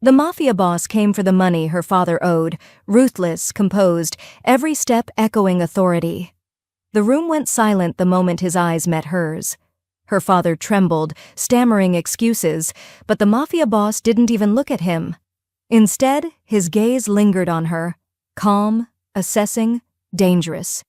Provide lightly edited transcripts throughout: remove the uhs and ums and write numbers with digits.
The mafia boss came for the money her father owed, ruthless, composed, every step echoing authority. The room went silent the moment his eyes met hers. Her father trembled, stammering excuses, but the mafia boss didn't even look at him. Instead, his gaze lingered on her, calm, assessing, dangerous.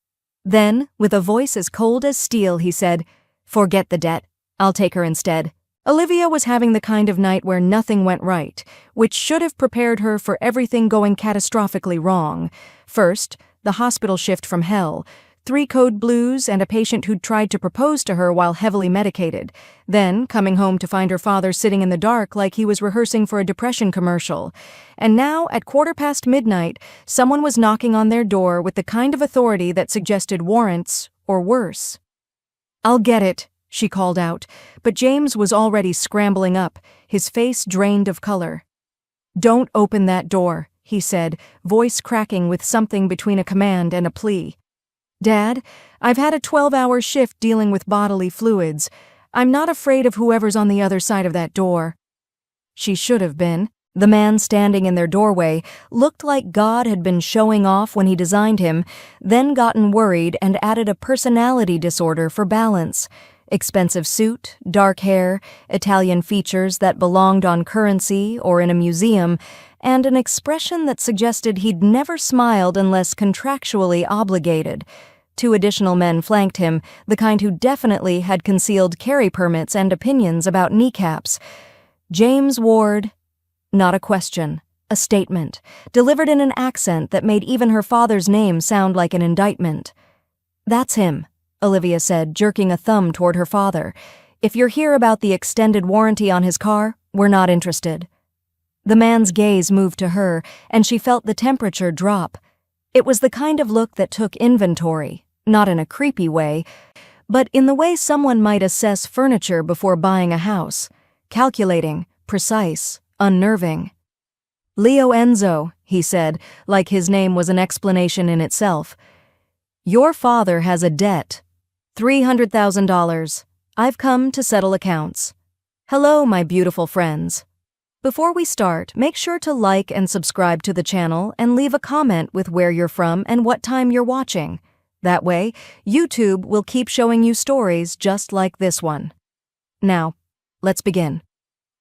Then, with a voice as cold as steel, he said, "Forget the debt. I'll take her instead." Olivia was having the kind of night where nothing went right, which should have prepared her for everything going catastrophically wrong. First, the hospital shift from hell, 3 code blues and a patient who'd tried to propose to her while heavily medicated. Then, coming home to find her father sitting in the dark like he was rehearsing for a depression commercial. And now, at midnight, someone was knocking on their door with the kind of authority that suggested warrants, or worse. "I'll get it," she called out, but James was already scrambling up, his face drained of color. "Don't open that door," he said, voice cracking with something between a command and a plea. "Dad, I've had a 12-hour shift dealing with bodily fluids. I'm not afraid of whoever's on the other side of that door." She should have been. The man standing in their doorway looked like God had been showing off when he designed him, then gotten worried and added a personality disorder for balance. Expensive suit, dark hair, Italian features that belonged on currency or in a museum, and an expression that suggested he'd never smiled unless contractually obligated. 2 additional men flanked him, the kind who definitely had concealed carry permits and opinions about kneecaps. James Ward. Not a question, a statement, delivered in an accent that made even her father's name sound like an indictment. "That's him," Olivia said, jerking a thumb toward her father. "If you're here about the extended warranty on his car, we're not interested." The man's gaze moved to her, and she felt the temperature drop. It was the kind of look that took inventory, not in a creepy way, but in the way someone might assess furniture before buying a house. Calculating, precise, unnerving. "Leo Enzo," he said, like his name was an explanation in itself. "Your father has a debt. $300,000. I've come to settle accounts. Hello, my beautiful friends." Before we start, make sure to like and subscribe to the channel and leave a comment with where you're from and what time you're watching. That way, YouTube will keep showing you stories just like this one. Now, let's begin.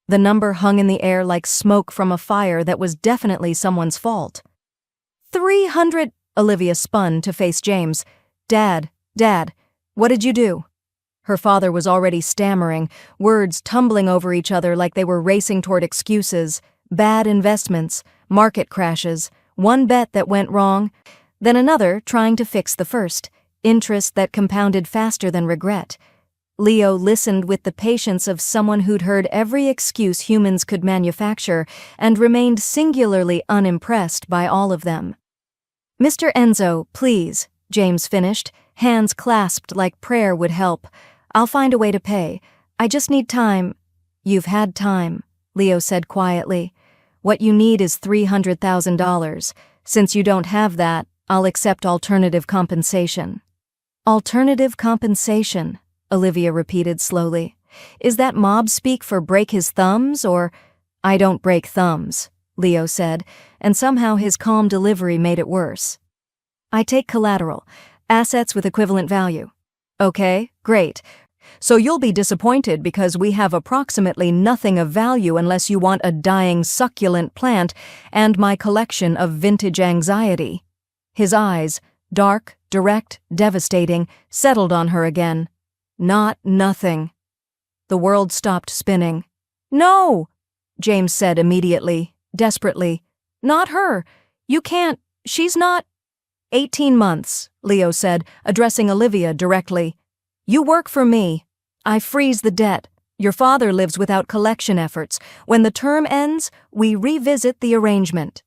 The number hung in the air like smoke from a fire that was definitely someone's fault. 300, Olivia spun to face James. Dad, what did you do?" Her father was already stammering, words tumbling over each other like they were racing toward excuses. Bad investments, market crashes, one bet that went wrong, then another trying to fix the first, interest that compounded faster than regret. Leo listened with the patience of someone who'd heard every excuse humans could manufacture and remained singularly unimpressed by all of them. "Mr. Enzo, please," James finished, hands clasped like prayer would help. "I'll find a way to pay. I just need time." "You've had time," Leo said quietly. "What you need is $300,000. Since you don't have that, I'll accept alternative compensation." "Alternative compensation," Olivia repeated slowly. "Is that mob speak for break his thumbs or—" "I don't break thumbs," Leo said, and somehow his calm delivery made it worse. "I take collateral, assets with equivalent value." "Okay, great. So you'll be disappointed because we have approximately nothing of value unless you want a dying succulent plant and my collection of vintage anxiety." His eyes, dark, direct, devastating, settled on her again. "Not nothing." The world stopped spinning. "No!" James said immediately, desperately. "Not her. You can't. She's not—" 18 months, Leo said, addressing Olivia directly. "You work for me. I freeze the debt. Your father lives without collection efforts. When the term ends, we revisit the arrangement."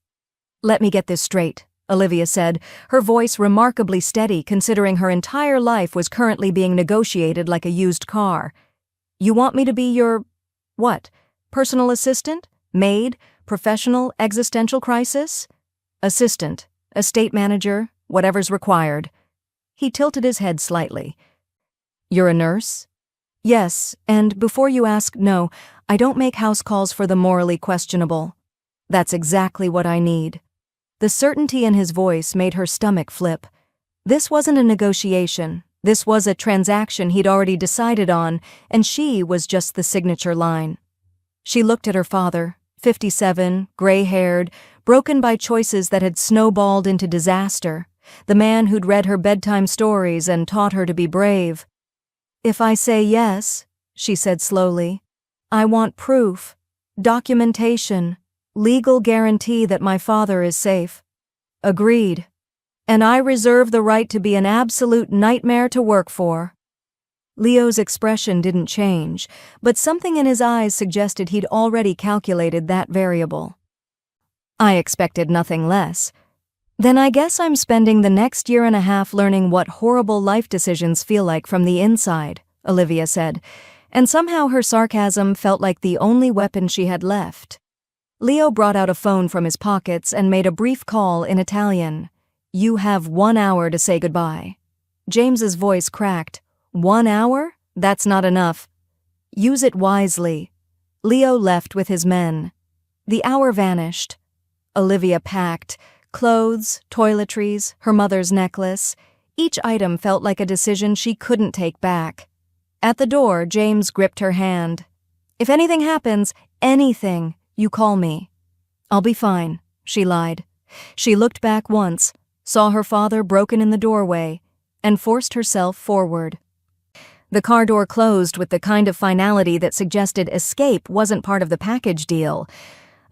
"Let me get this straight," Olivia said, her voice remarkably steady considering her entire life was currently being negotiated like a used car. "You want me to be your, what, personal assistant? Maid? Professional existential crisis?" "Assistant, estate manager, whatever's required." He tilted his head slightly. "You're a nurse?" "Yes, and before you ask, no, I don't make house calls for the morally questionable." That's exactly what I need. The certainty in his voice made her stomach flip. This wasn't a negotiation. This was a transaction he'd already decided on, and she was just the signature line. She looked at her father, 57, gray-haired, broken by choices that had snowballed into disaster, the man who'd read her bedtime stories and taught her to be brave. "If I say yes," she said slowly, "I want proof, documentation, legal guarantee that my father is safe." "Agreed. And I reserve the right to be an absolute nightmare to work for." Leo's expression didn't change, but something in his eyes suggested he'd already calculated that variable. "I expected nothing less. Then I guess I'm spending the next year and a half learning what horrible life decisions feel like from the inside," Olivia said, and somehow her sarcasm felt like the only weapon she had left. Leo brought out a phone from his pockets and made a brief call in Italian. "You have 1 hour to say goodbye." James's voice cracked. 1 hour? That's not enough. Use it wisely. Leo left with his men. The hour vanished. Olivia packed. Clothes, toiletries, her mother's necklace. Each item felt like a decision she couldn't take back. At the door, James gripped her hand. "If anything happens, anything, you call me." "I'll be fine," she lied. She looked back once, saw her father broken in the doorway, and forced herself forward. The car door closed with the kind of finality that suggested escape wasn't part of the package deal.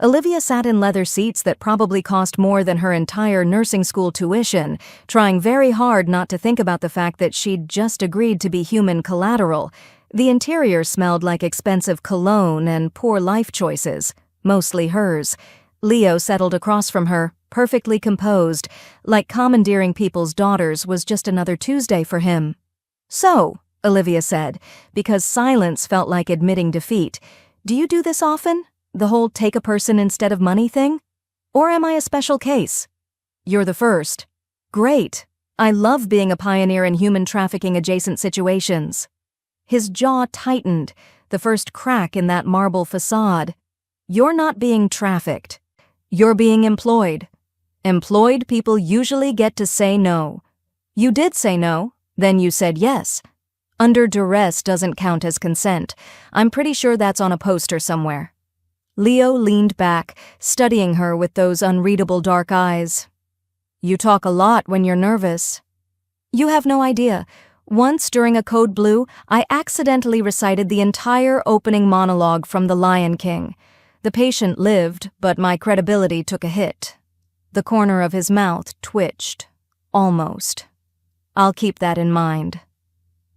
Olivia sat in leather seats that probably cost more than her entire nursing school tuition, trying very hard not to think about the fact that she'd just agreed to be human collateral. The interior smelled like expensive cologne and poor life choices, mostly hers. Leo settled across from her, perfectly composed, like commandeering people's daughters was just another Tuesday for him. "So," Olivia said, because silence felt like admitting defeat, "do you do this often? The whole take a person instead of money thing? Or am I a special case?" "You're the first." "Great. I love being a pioneer in human trafficking adjacent situations." His jaw tightened, the first crack in that marble facade. "You're not being trafficked. You're being employed. Employed people usually get to say no. You did say no, then you said yes. Under duress doesn't count as consent. I'm pretty sure that's on a poster somewhere." Leo leaned back, studying her with those unreadable dark eyes. "You talk a lot when you're nervous." "You have no idea. Once during a code blue, I accidentally recited the entire opening monologue from The Lion King. The patient lived, but my credibility took a hit." The corner of his mouth twitched. "Almost. I'll keep that in mind."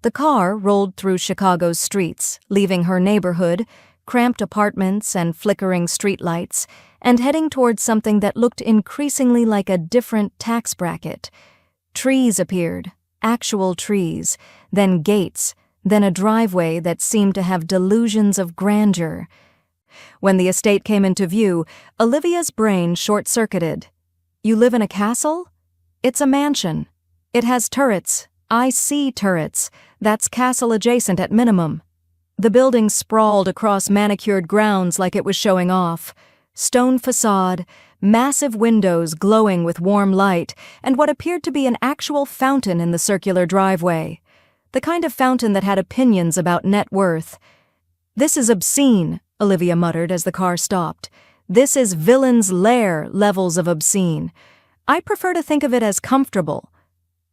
The car rolled through Chicago's streets, leaving her neighborhood, cramped apartments and flickering streetlights, and heading towards something that looked increasingly like a different tax bracket. Trees appeared, actual trees, then gates, then a driveway that seemed to have delusions of grandeur. When the estate came into view, Olivia's brain short-circuited. "You live in a castle? It's a mansion. It has turrets. I see turrets. That's castle adjacent at minimum." The building sprawled across manicured grounds like it was showing off. Stone facade, massive windows glowing with warm light, and what appeared to be an actual fountain in the circular driveway. The kind of fountain that had opinions about net worth. "This is obscene," Olivia muttered as the car stopped. "This is villain's lair levels of obscene. I prefer to think of it as comfortable.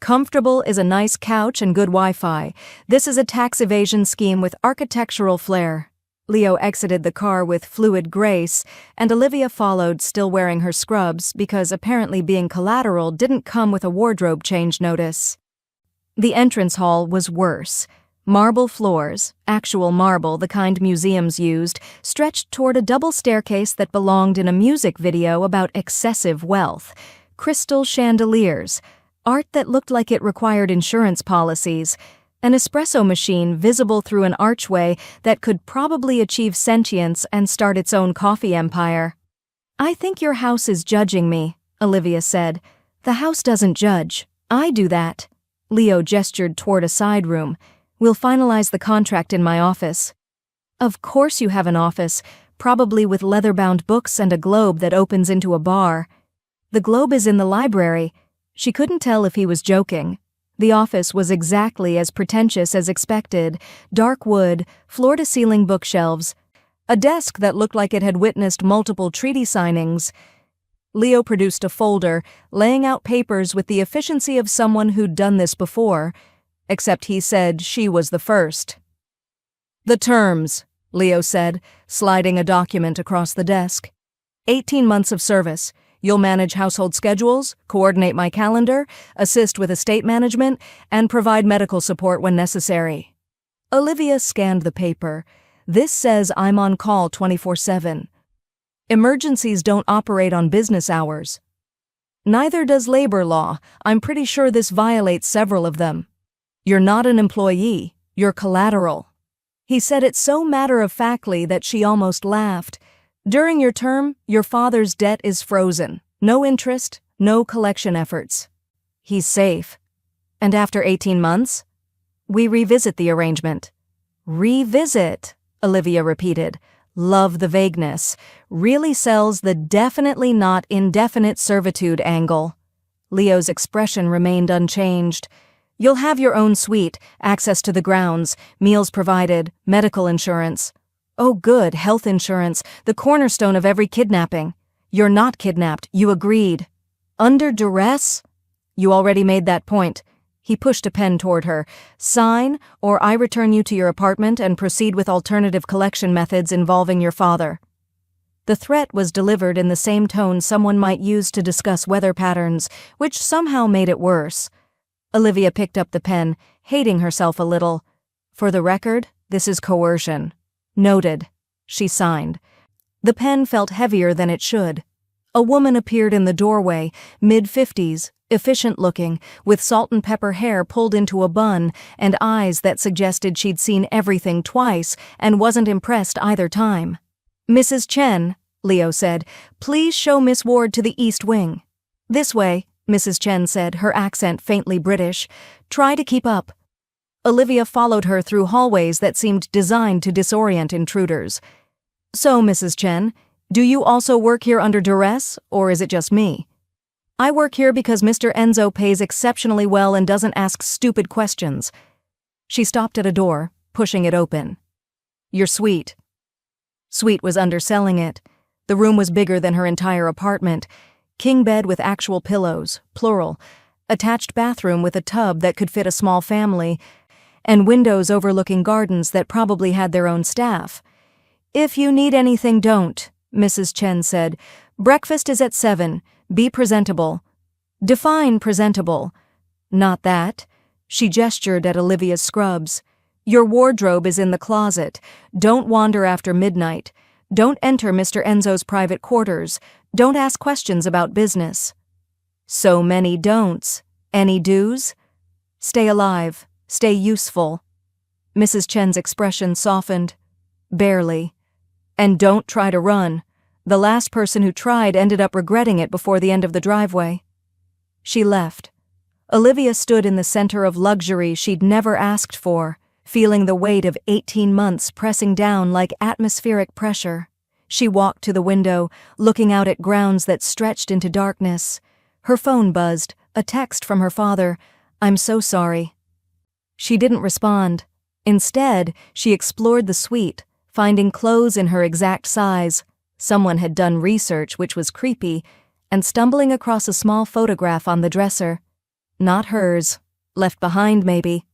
Comfortable is a nice couch and good Wi-Fi. This is a tax evasion scheme with architectural flair." Leo exited the car with fluid grace, and Olivia followed, still wearing her scrubs, because apparently being collateral didn't come with a wardrobe change notice. The entrance hall was worse. Marble floors, actual marble, the kind museums used, stretched toward a double staircase that belonged in a music video about excessive wealth. Crystal chandeliers, art that looked like it required insurance policies, an espresso machine visible through an archway that could probably achieve sentience and start its own coffee empire. "I think your house is judging me," Olivia said. "The house doesn't judge. I do that." Leo gestured toward a side room. "We'll finalize the contract in my office." "Of course you have an office. probably with leather-bound books and a globe that opens into a bar. The globe is in the library. She couldn't tell if he was joking. The office was exactly as pretentious as expected. Dark wood, floor-to-ceiling bookshelves, a desk that looked like it had witnessed multiple treaty signings. Leo produced a folder, laying out papers with the efficiency of someone who'd done this before, except he said she was the first. "The terms," Leo said, sliding a document across the desk. 18 months of service. You'll manage household schedules, coordinate my calendar, assist with estate management, and provide medical support when necessary. Olivia scanned the paper. This says I'm on call 24/7. Emergencies don't operate on business hours. Neither does labor law. I'm pretty sure this violates several of them. You're not an employee. You're collateral. He said it so matter-of-factly that she almost laughed. During your term, your father's debt is frozen. No interest, no collection efforts. He's safe. And after 18 months? We revisit the arrangement. Revisit, Olivia repeated. Love the vagueness. Really sells the definitely not indefinite servitude angle. Leo's expression remained unchanged. You'll have your own suite, access to the grounds, meals provided, medical insurance. Oh good, health insurance, the cornerstone of every kidnapping. You're not kidnapped, you agreed. Under duress? You already made that point. He pushed a pen toward her. Sign, or I return you to your apartment and proceed with alternative collection methods involving your father. The threat was delivered in the same tone someone might use to discuss weather patterns, which somehow made it worse. Olivia picked up the pen, hating herself a little. For the record, this is coercion. Noted. She signed. The pen felt heavier than it should. A woman appeared in the doorway, mid-50s, efficient-looking, with salt and pepper hair pulled into a bun and eyes that suggested she'd seen everything twice and wasn't impressed either time. "Mrs. Chen," Leo said, "please show Miss Ward to the East Wing." "This way," Mrs. Chen said, her accent faintly British. "Try to keep up." Olivia followed her through hallways that seemed designed to disorient intruders. "So, Mrs. Chen, do you also work here under duress, or is it just me?" "I work here because Mr. Enzo pays exceptionally well and doesn't ask stupid questions." She stopped at a door, pushing it open. "You're sweet." Sweet was underselling it. The room was bigger than her entire apartment. King bed with actual pillows, plural, attached bathroom with a tub that could fit a small family, and windows overlooking gardens that probably had their own staff. "If you need anything, don't," Mrs. Chen said. "Breakfast is at 7. Be presentable." "Define presentable." "Not that." She gestured at Olivia's scrubs. "Your wardrobe is in the closet. Don't wander after midnight. Don't enter Mr. Enzo's private quarters. Don't ask questions about business." So many don'ts. Any do's? "Stay alive. Stay useful." Mrs. Chen's expression softened. "Barely. And don't try to run. The last person who tried ended up regretting it before the end of the driveway." She left. Olivia stood in the center of luxury she'd never asked for, feeling the weight of 18 months pressing down like atmospheric pressure. She walked to the window, looking out at grounds that stretched into darkness. Her phone buzzed, a text from her father. "I'm so sorry." She didn't respond. Instead, she explored the suite, finding clothes in her exact size. Someone had done research, which was creepy, and stumbling across a small photograph on the dresser. Not hers. Left behind, maybe.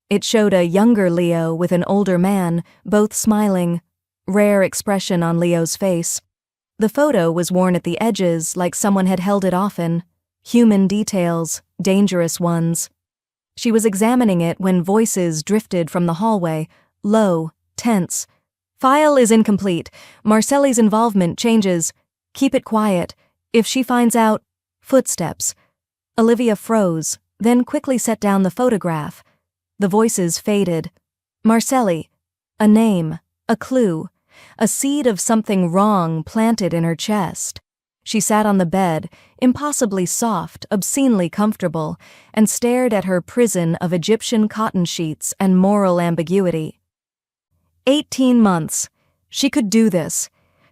It showed a younger Leo with an older man, both smiling. Rare expression on Leo's face. The photo was worn at the edges like someone had held it often. Human details, dangerous ones. She was examining it when voices drifted from the hallway, low, tense. "File is incomplete. Marcelli's involvement changes. Keep it quiet. If she finds out..." Footsteps. Olivia froze, then quickly set down the photograph. The voices faded. Marcelli. A name. A clue. A seed of something wrong planted in her chest. She sat on the bed, impossibly soft, obscenely comfortable, and stared at her prison of Egyptian cotton sheets and moral ambiguity. 18 months. She could do this.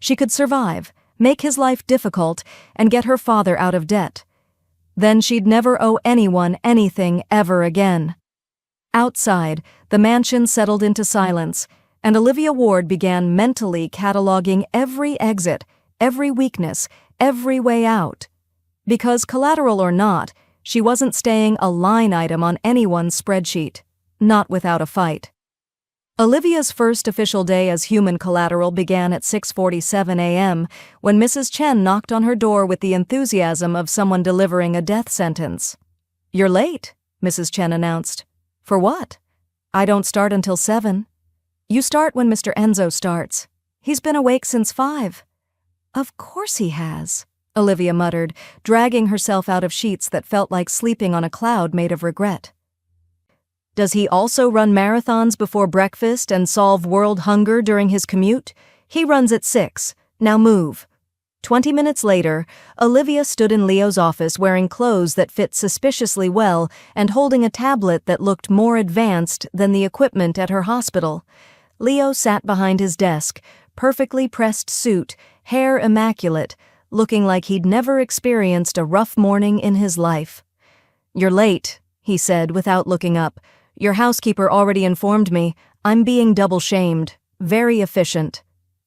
She could survive, make his life difficult, and get her father out of debt. Then she'd never owe anyone anything ever again. Outside, the mansion settled into silence, and Olivia Ward began mentally cataloging every exit, every weakness, every way out. Because, collateral or not, she wasn't staying a line item on anyone's spreadsheet, not without a fight. Olivia's first official day as human collateral began at 6:47 a.m. when Mrs. Chen knocked on her door with the enthusiasm of someone delivering a death sentence. "You're late," Mrs. Chen announced. "For what?" "I don't start until 7. "You start when Mr. Enzo starts. He's been awake since 5. "Of course he has," Olivia muttered, dragging herself out of sheets that felt like sleeping on a cloud made of regret. "Does he also run marathons before breakfast and solve world hunger during his commute? He runs at 6. Now move." 20 minutes later, Olivia stood in Leo's office wearing clothes that fit suspiciously well and holding a tablet that looked more advanced than the equipment at her hospital. Leo sat behind his desk, perfectly pressed suit, hair immaculate, looking like he'd never experienced a rough morning in his life. "You're late," he said without looking up. "Your housekeeper already informed me. I'm being double-shamed. Very efficient."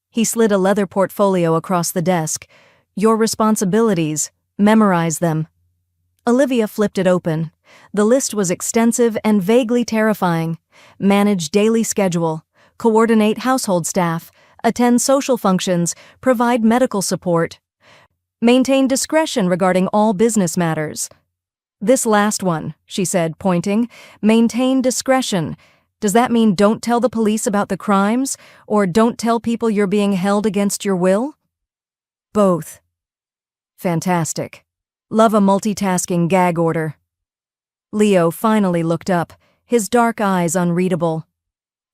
He slid a leather portfolio across the desk. "Your responsibilities. Memorize them." Olivia flipped it open. The list was extensive and vaguely terrifying. Manage daily schedule. Coordinate household staff. Attend social functions. Provide medical support. Maintain discretion regarding all business matters. "This last one," she said, pointing. "Maintain discretion. Does that mean don't tell the police about the crimes, or don't tell people you're being held against your will?" "Both." "Fantastic. Love a multitasking gag order." Leo finally looked up, his dark eyes unreadable.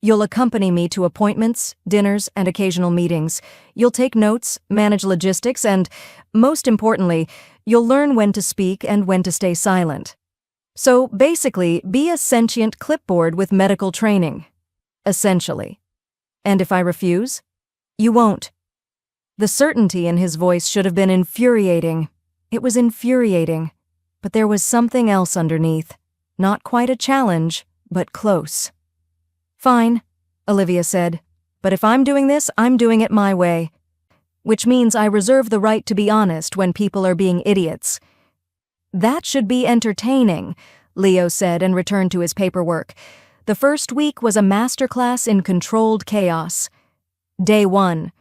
"You'll accompany me to appointments, dinners, and occasional meetings. You'll take notes, manage logistics, and, most importantly, you'll learn when to speak and when to stay silent. So, basically, be a sentient clipboard with medical training. Essentially. And if I refuse? You won't." The certainty in his voice should have been infuriating. It was infuriating. But there was something else underneath. Not quite a challenge, but close. "Fine," Olivia said. "But if I'm doing this, I'm doing it my way. Which means I reserve the right to be honest when people are being idiots." "That should be entertaining," Leo said and returned to his paperwork. The first week was a masterclass in controlled chaos. Day 1.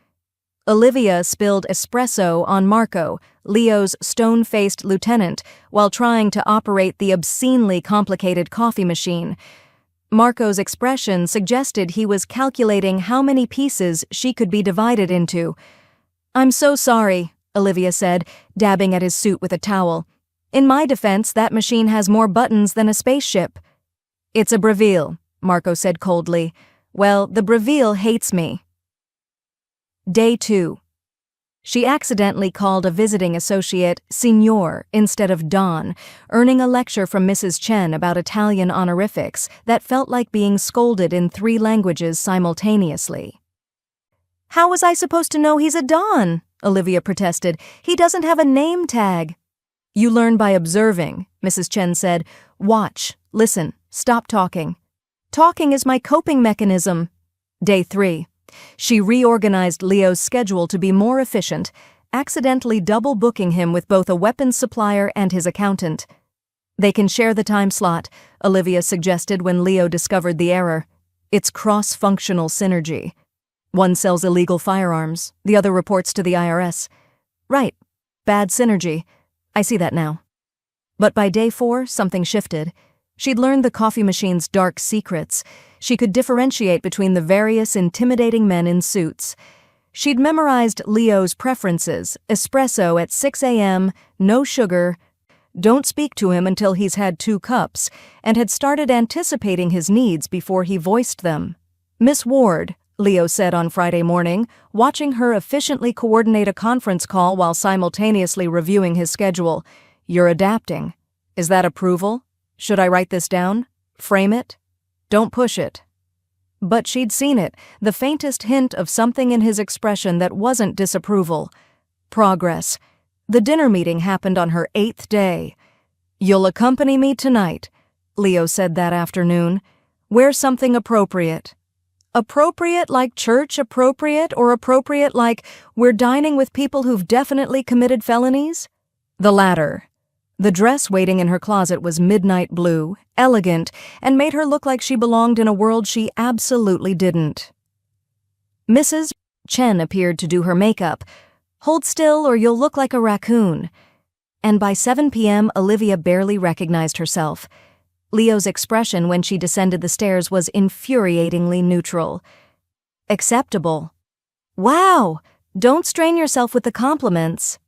Olivia spilled espresso on Marco, Leo's stone-faced lieutenant, while trying to operate the obscenely complicated coffee machine. Marco's expression suggested he was calculating how many pieces she could be divided into. "I'm so sorry," Olivia said, dabbing at his suit with a towel. "In my defense, that machine has more buttons than a spaceship." "It's a Breville," Marco said coldly. "Well, the Breville hates me." Day 2. She accidentally called a visiting associate Signor instead of Don, earning a lecture from Mrs. Chen about Italian honorifics that felt like being scolded in 3 languages simultaneously. "How was I supposed to know he's a Don?" Olivia protested. "He doesn't have a name tag." "You learn by observing," Mrs. Chen said. "Watch, listen, stop talking." "Talking is my coping mechanism." Day 3. She reorganized Leo's schedule to be more efficient, accidentally double-booking him with both a weapons supplier and his accountant. "They can share the time slot," Olivia suggested when Leo discovered the error. "It's cross-functional synergy. One sells illegal firearms, the other reports to the IRS. Right. Bad synergy. I see that now." But by day 4, something shifted. She'd learned the coffee machine's dark secrets. She could differentiate between the various intimidating men in suits. She'd memorized Leo's preferences: espresso at 6 a.m., no sugar, don't speak to him until he's had 2 cups, and had started anticipating his needs before he voiced them. "Miss Ward," Leo said on Friday morning, watching her efficiently coordinate a conference call while simultaneously reviewing his schedule. "You're adapting. Is that approval? Should I write this down? Frame it? Don't push it." But she'd seen it, the faintest hint of something in his expression that wasn't disapproval. Progress. The dinner meeting happened on her 8th day. "You'll accompany me tonight," Leo said that afternoon. "Wear something appropriate." Appropriate like church appropriate, or appropriate like we're dining with people who've definitely committed felonies? The latter. The dress waiting in her closet was midnight blue, elegant, and made her look like she belonged in a world she absolutely didn't. Mrs. Chen appeared to do her makeup. "Hold still or you'll look like a raccoon." And by 7 p.m., Olivia barely recognized herself. Leo's expression when she descended the stairs was infuriatingly neutral. Acceptable. "Wow! Don't strain yourself with the compliments."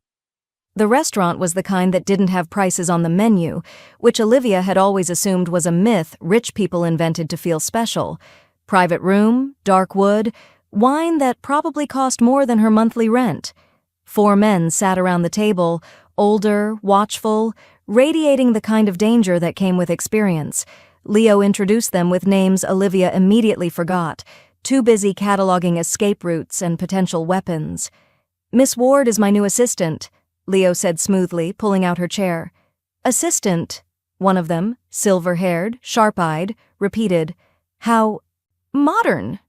The restaurant was the kind that didn't have prices on the menu, which Olivia had always assumed was a myth rich people invented to feel special. Private room, dark wood, wine that probably cost more than her monthly rent. 4 men sat around the table, older, watchful, radiating the kind of danger that came with experience. Leo introduced them with names Olivia immediately forgot, too busy cataloging escape routes and potential weapons. "Miss Ward is my new assistant," Leo said smoothly, pulling out her chair. "Assistant," one of them, silver-haired, sharp-eyed, repeated. "How modern."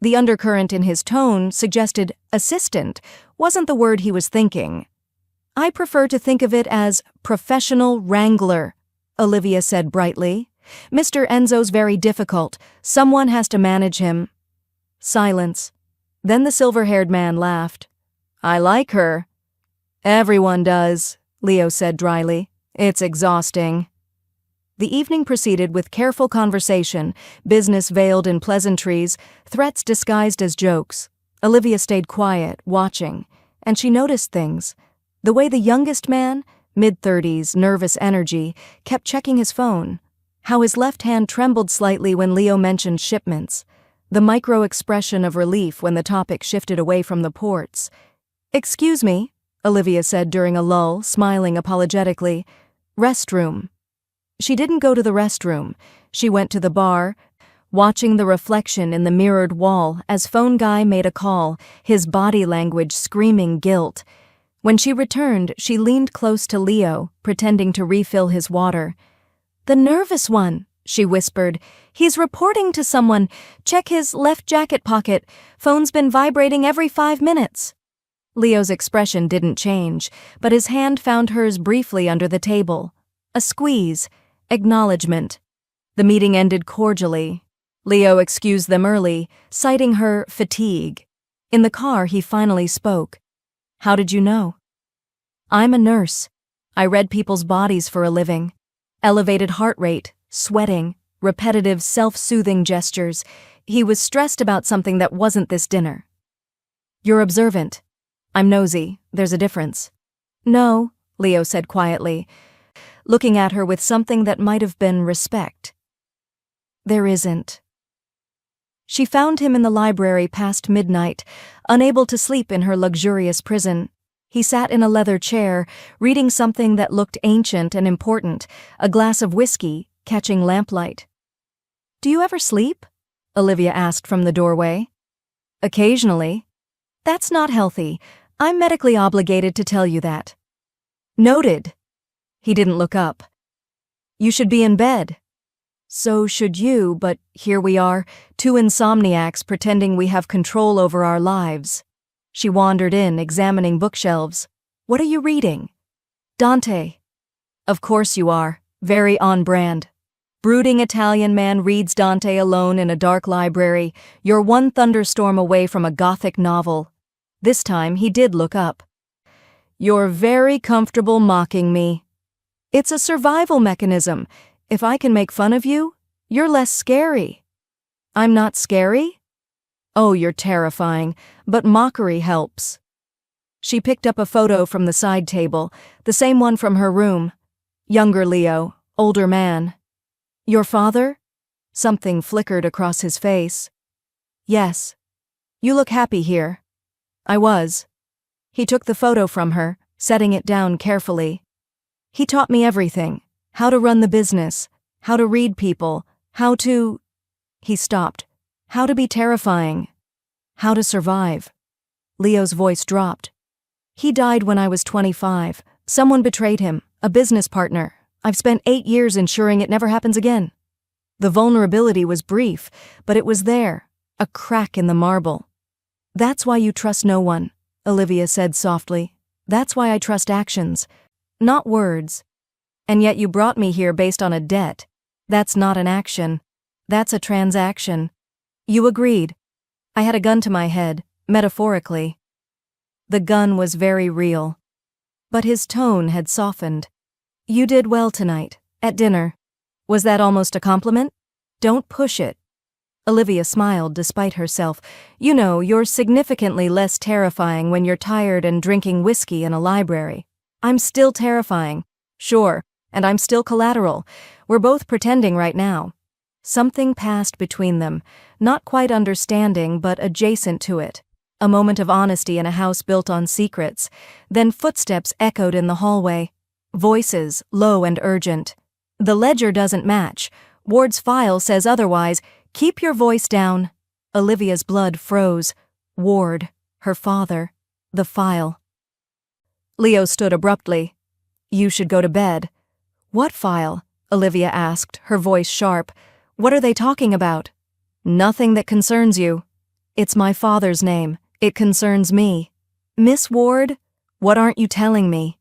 The undercurrent in his tone suggested assistant wasn't the word he was thinking. "I prefer to think of it as professional wrangler," Olivia said brightly. "Mr. Enzo's very difficult. Someone has to manage him." Silence. Then the silver-haired man laughed. "I like her." "Everyone does," Leo said dryly. "It's exhausting." The evening proceeded with careful conversation, business veiled in pleasantries, threats disguised as jokes. Olivia stayed quiet, watching, and she noticed things. The way the youngest man, mid-30s, nervous energy, kept checking his phone. How his left hand trembled slightly when Leo mentioned shipments. The micro-expression of relief when the topic shifted away from the ports. "Excuse me," Olivia said during a lull, smiling apologetically. "Restroom." She didn't go to the restroom. She went to the bar, watching the reflection in the mirrored wall as phone guy made a call, his body language screaming guilt. When she returned, she leaned close to Leo, pretending to refill his water. "The nervous one," she whispered. "He's reporting to someone. Check his left jacket pocket. Phone's been vibrating every 5 minutes." Leo's expression didn't change, but his hand found hers briefly under the table. A squeeze. Acknowledgement. The meeting ended cordially. Leo excused them early, citing her fatigue. In the car, he finally spoke. "How did you know?" "I'm a nurse. I read people's bodies for a living. Elevated heart rate, sweating, repetitive self-soothing gestures. He was stressed about something that wasn't this dinner." "You're observant." "I'm nosy. There's a difference." "No," Leo said quietly, looking at her with something that might have been respect. "There isn't." She found him in the library past midnight, unable to sleep in her luxurious prison. He sat in a leather chair, reading something that looked ancient and important, a glass of whiskey, catching lamplight. "Do you ever sleep?" Olivia asked from the doorway. "Occasionally." "That's not healthy. I'm medically obligated to tell you that." "Noted." He didn't look up. "You should be in bed." "So should you, but here we are, 2 insomniacs pretending we have control over our lives." She wandered in, examining bookshelves. "What are you reading?" "Dante." "Of course you are. Very on brand. Brooding Italian man reads Dante alone in a dark library. You're one thunderstorm away from a Gothic novel." This time he did look up. "You're very comfortable mocking me." "It's a survival mechanism. If I can make fun of you, you're less scary." "I'm not scary?" "Oh, you're terrifying, but mockery helps." She picked up a photo from the side table, the same one from her room. Younger Leo, older man. "Your father?" Something flickered across his face. "Yes. You look happy here." "I was." He took the photo from her, setting it down carefully. "He taught me everything. How to run the business, how to read people, how to—" He stopped. How to be terrifying. How to survive. Leo's voice dropped. He died when I was 25. Someone betrayed him, a business partner. I've spent 8 years ensuring it never happens again. The vulnerability was brief, but it was there, a crack in the marble. That's why you trust no one, Olivia said softly. That's why I trust actions, not words. And yet you brought me here based on a debt. That's not an action. That's a transaction. You agreed. I had a gun to my head, metaphorically. The gun was very real. But his tone had softened. You did well tonight, at dinner. Was that almost a compliment? Don't push it. Olivia smiled despite herself. You know, you're significantly less terrifying when you're tired and drinking whiskey in a library. I'm still terrifying. Sure, and I'm still collateral. We're both pretending right now. Something passed between them, not quite understanding but adjacent to it. A moment of honesty in a house built on secrets. Then footsteps echoed in the hallway. Voices, low and urgent. The ledger doesn't match. Ward's file says otherwise. Keep your voice down. Olivia's blood froze. Ward, her father, the file. Leo stood abruptly. You should go to bed. What file? Olivia asked, her voice sharp. What are they talking about? Nothing that concerns you. It's my father's name. It concerns me. Miss Ward, what aren't you telling me?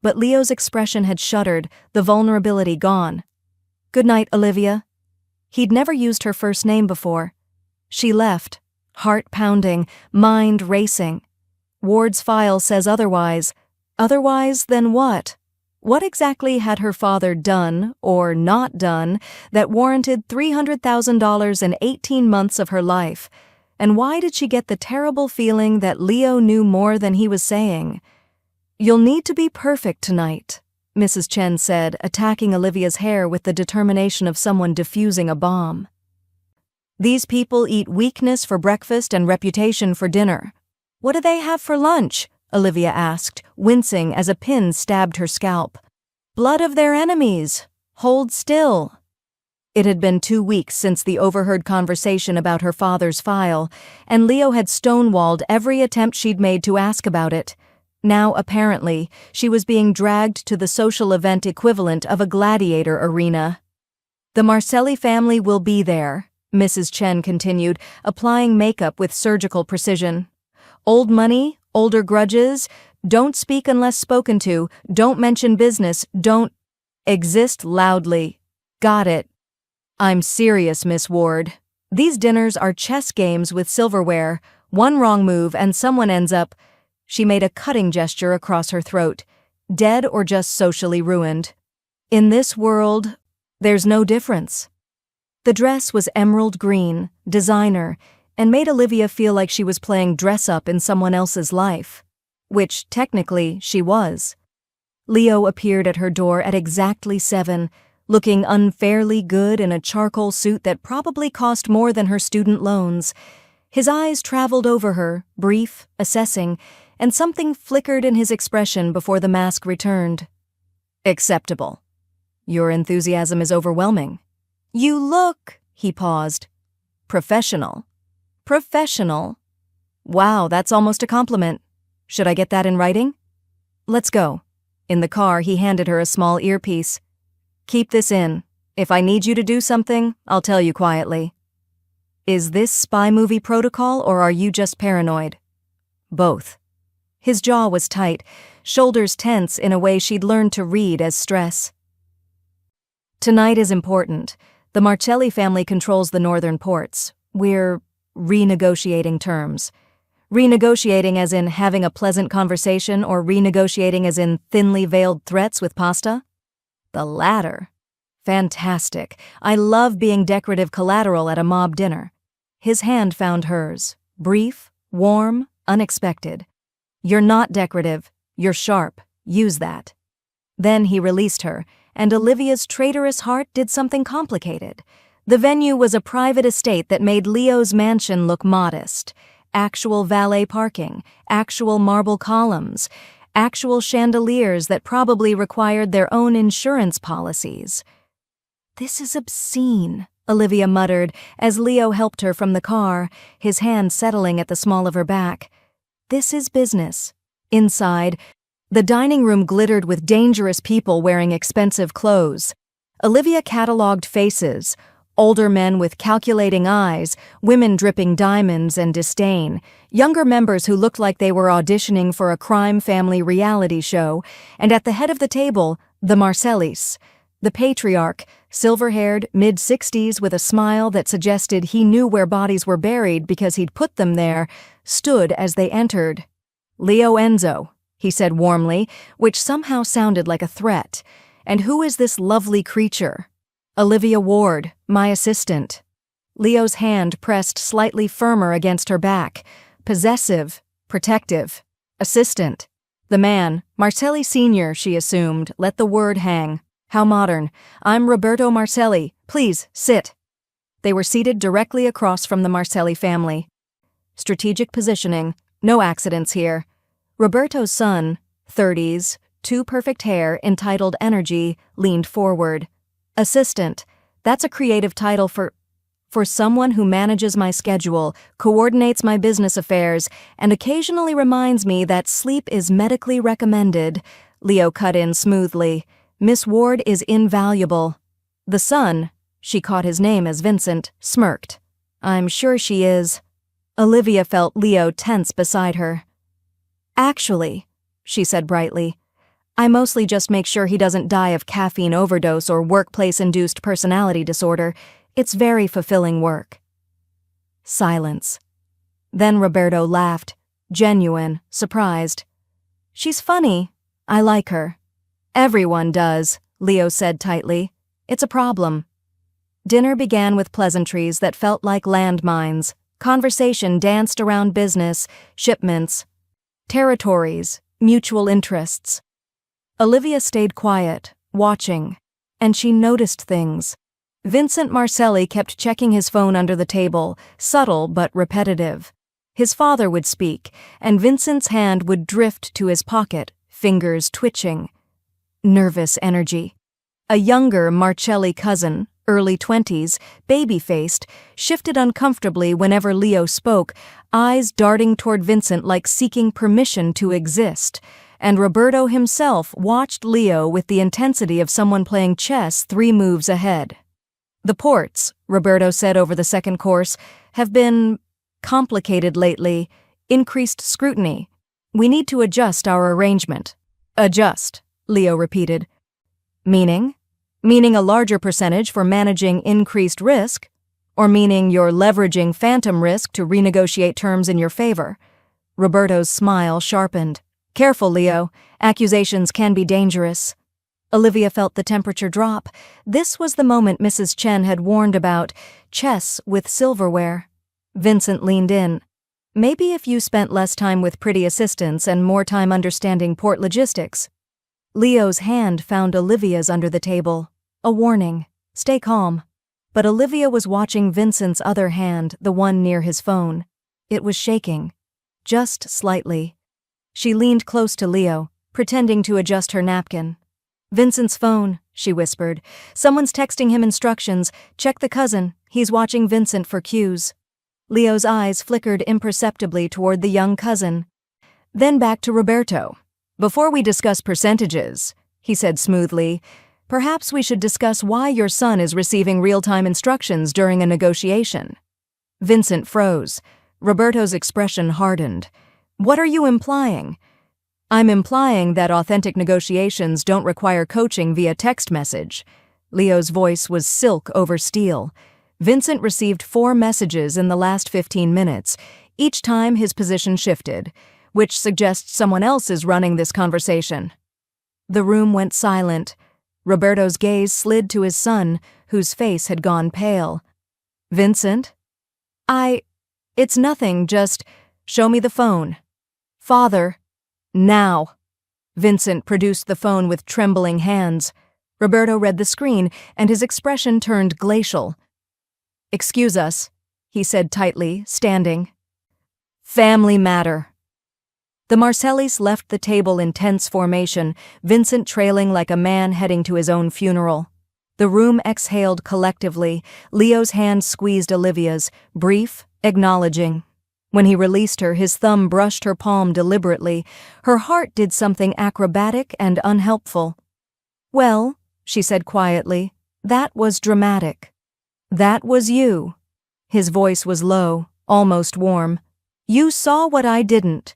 But Leo's expression had shuddered, the vulnerability gone. Good night, Olivia. He'd never used her first name before. She left, heart pounding, mind racing. Ward's file says otherwise. Otherwise, then what? What exactly had her father done, or not done, that warranted $300,000 in 18 months of her life? And why did she get the terrible feeling that Leo knew more than he was saying? You'll need to be perfect tonight, Mrs. Chen said, attacking Olivia's hair with the determination of someone defusing a bomb. These people eat weakness for breakfast and reputation for dinner. What do they have for lunch? Olivia asked, wincing as a pin stabbed her scalp. Blood of their enemies. Hold still. It had been 2 weeks since the overheard conversation about her father's file, and Leo had stonewalled every attempt she'd made to ask about it. Now, apparently, she was being dragged to the social event equivalent of a gladiator arena. The Marcelli family will be there, Mrs. Chen continued, applying makeup with surgical precision. Old money, older grudges, don't speak unless spoken to, don't mention business, don't exist loudly. Got it. I'm serious, Miss Ward. These dinners are chess games with silverware. One wrong move and someone ends up... She made a cutting gesture across her throat. Dead or just socially ruined. In this world, there's no difference. The dress was emerald green, designer, and made Olivia feel like she was playing dress-up in someone else's life. Which, technically, she was. Leo appeared at her door at exactly 7, looking unfairly good in a charcoal suit that probably cost more than her student loans. His eyes traveled over her, brief, assessing, and something flickered in his expression before the mask returned. Acceptable. Your enthusiasm is overwhelming. You look, he paused. Professional. Professional? Wow, that's almost a compliment. Should I get that in writing? Let's go. In the car, he handed her a small earpiece. Keep this in. If I need you to do something, I'll tell you quietly. Is this spy movie protocol, or are you just paranoid? Both. His jaw was tight, shoulders tense in a way she'd learned to read as stress. Tonight is important. The Marcelli family controls the northern ports. We're renegotiating terms. Renegotiating as in having a pleasant conversation, or renegotiating as in thinly veiled threats with pasta? The latter. Fantastic. I love being decorative collateral at a mob dinner. His hand found hers. Brief, warm, unexpected. You're not decorative. You're sharp. Use that. Then he released her, and Olivia's traitorous heart did something complicated. The venue was a private estate that made Leo's mansion look modest. Actual valet parking, actual marble columns, actual chandeliers that probably required their own insurance policies. This is obscene, Olivia muttered as Leo helped her from the car, his hand settling at the small of her back. This is business. Inside, the dining room glittered with dangerous people wearing expensive clothes. Olivia catalogued faces, older men with calculating eyes, women dripping diamonds and disdain, younger members who looked like they were auditioning for a crime family reality show, and at the head of the table, the Marcellis, the patriarch, silver-haired, mid-60s with a smile that suggested he knew where bodies were buried because he'd put them there, stood as they entered. "Leo Enzo," he said warmly, which somehow sounded like a threat. "And who is this lovely creature?" "Olivia Ward, my assistant." Leo's hand pressed slightly firmer against her back. Possessive, protective. "Assistant." The man, Marcelli Sr., she assumed, let the word hang. "How modern. I'm Roberto Marcelli. Please, sit." They were seated directly across from the Marcelli family. Strategic positioning. No accidents here. Roberto's son, 30s, too perfect hair, entitled Energy, leaned forward. "Assistant. That's a creative title for someone who manages my schedule, coordinates my business affairs, and occasionally reminds me that sleep is medically recommended." Leo cut in smoothly. "Miss Ward is invaluable." The son, she caught his name as Vincent, smirked. "I'm sure she is." Olivia felt Leo tense beside her. "Actually," she said brightly, "I mostly just make sure he doesn't die of caffeine overdose or workplace-induced personality disorder. It's very fulfilling work." Silence. Then Roberto laughed, genuine, surprised. "She's funny. I like her." "Everyone does," Leo said tightly. "It's a problem." Dinner began with pleasantries that felt like landmines. Conversation danced around business, shipments, territories, mutual interests. Olivia stayed quiet, watching, and she noticed things. Vincent Marcelli kept checking his phone under the table, subtle but repetitive. His father would speak, and Vincent's hand would drift to his pocket, fingers twitching. Nervous energy. A younger Marcelli cousin, early 20s, baby-faced, shifted uncomfortably whenever Leo spoke, eyes darting toward Vincent like seeking permission to exist, and Roberto himself watched Leo with the intensity of someone playing chess 3 moves ahead. "The ports," Roberto said over the second course, "have been complicated lately, increased scrutiny. We need to adjust our arrangement." "Adjust," Leo repeated. "Meaning? Meaning a larger percentage for managing increased risk? Or meaning you're leveraging phantom risk to renegotiate terms in your favor?" Roberto's smile sharpened. "Careful, Leo. Accusations can be dangerous." Olivia felt the temperature drop. This was the moment Mrs. Chen had warned about, chess with silverware. Vincent leaned in. "Maybe if you spent less time with pretty assistants and more time understanding port logistics." Leo's hand found Olivia's under the table. A warning. Stay calm. But Olivia was watching Vincent's other hand, the one near his phone. It was shaking. Just slightly. She leaned close to Leo, pretending to adjust her napkin. "Vincent's phone," she whispered. "Someone's texting him instructions. Check the cousin. He's watching Vincent for cues." Leo's eyes flickered imperceptibly toward the young cousin. Then back to Roberto. "Before we discuss percentages," he said smoothly, "perhaps we should discuss why your son is receiving real-time instructions during a negotiation." Vincent froze. Roberto's expression hardened. "What are you implying?" "I'm implying that authentic negotiations don't require coaching via text message." Leo's voice was silk over steel. Vincent received 4 messages in the last 15 minutes. Each time his position shifted, which suggests someone else is running this conversation. The room went silent. Roberto's gaze slid to his son, whose face had gone pale. "Vincent?" It's nothing, just show me the phone." "Father." "Now." Vincent produced the phone with trembling hands. Roberto read the screen, and his expression turned glacial. "Excuse us," he said tightly, standing. "Family matter." The Marcellis left the table in tense formation, Vincent trailing like a man heading to his own funeral. The room exhaled collectively. Leo's hand squeezed Olivia's, brief, acknowledging. When he released her, his thumb brushed her palm deliberately. Her heart did something acrobatic and unhelpful. "Well," she said quietly, "that was dramatic. That was you." His voice was low, almost warm. "You saw what I didn't.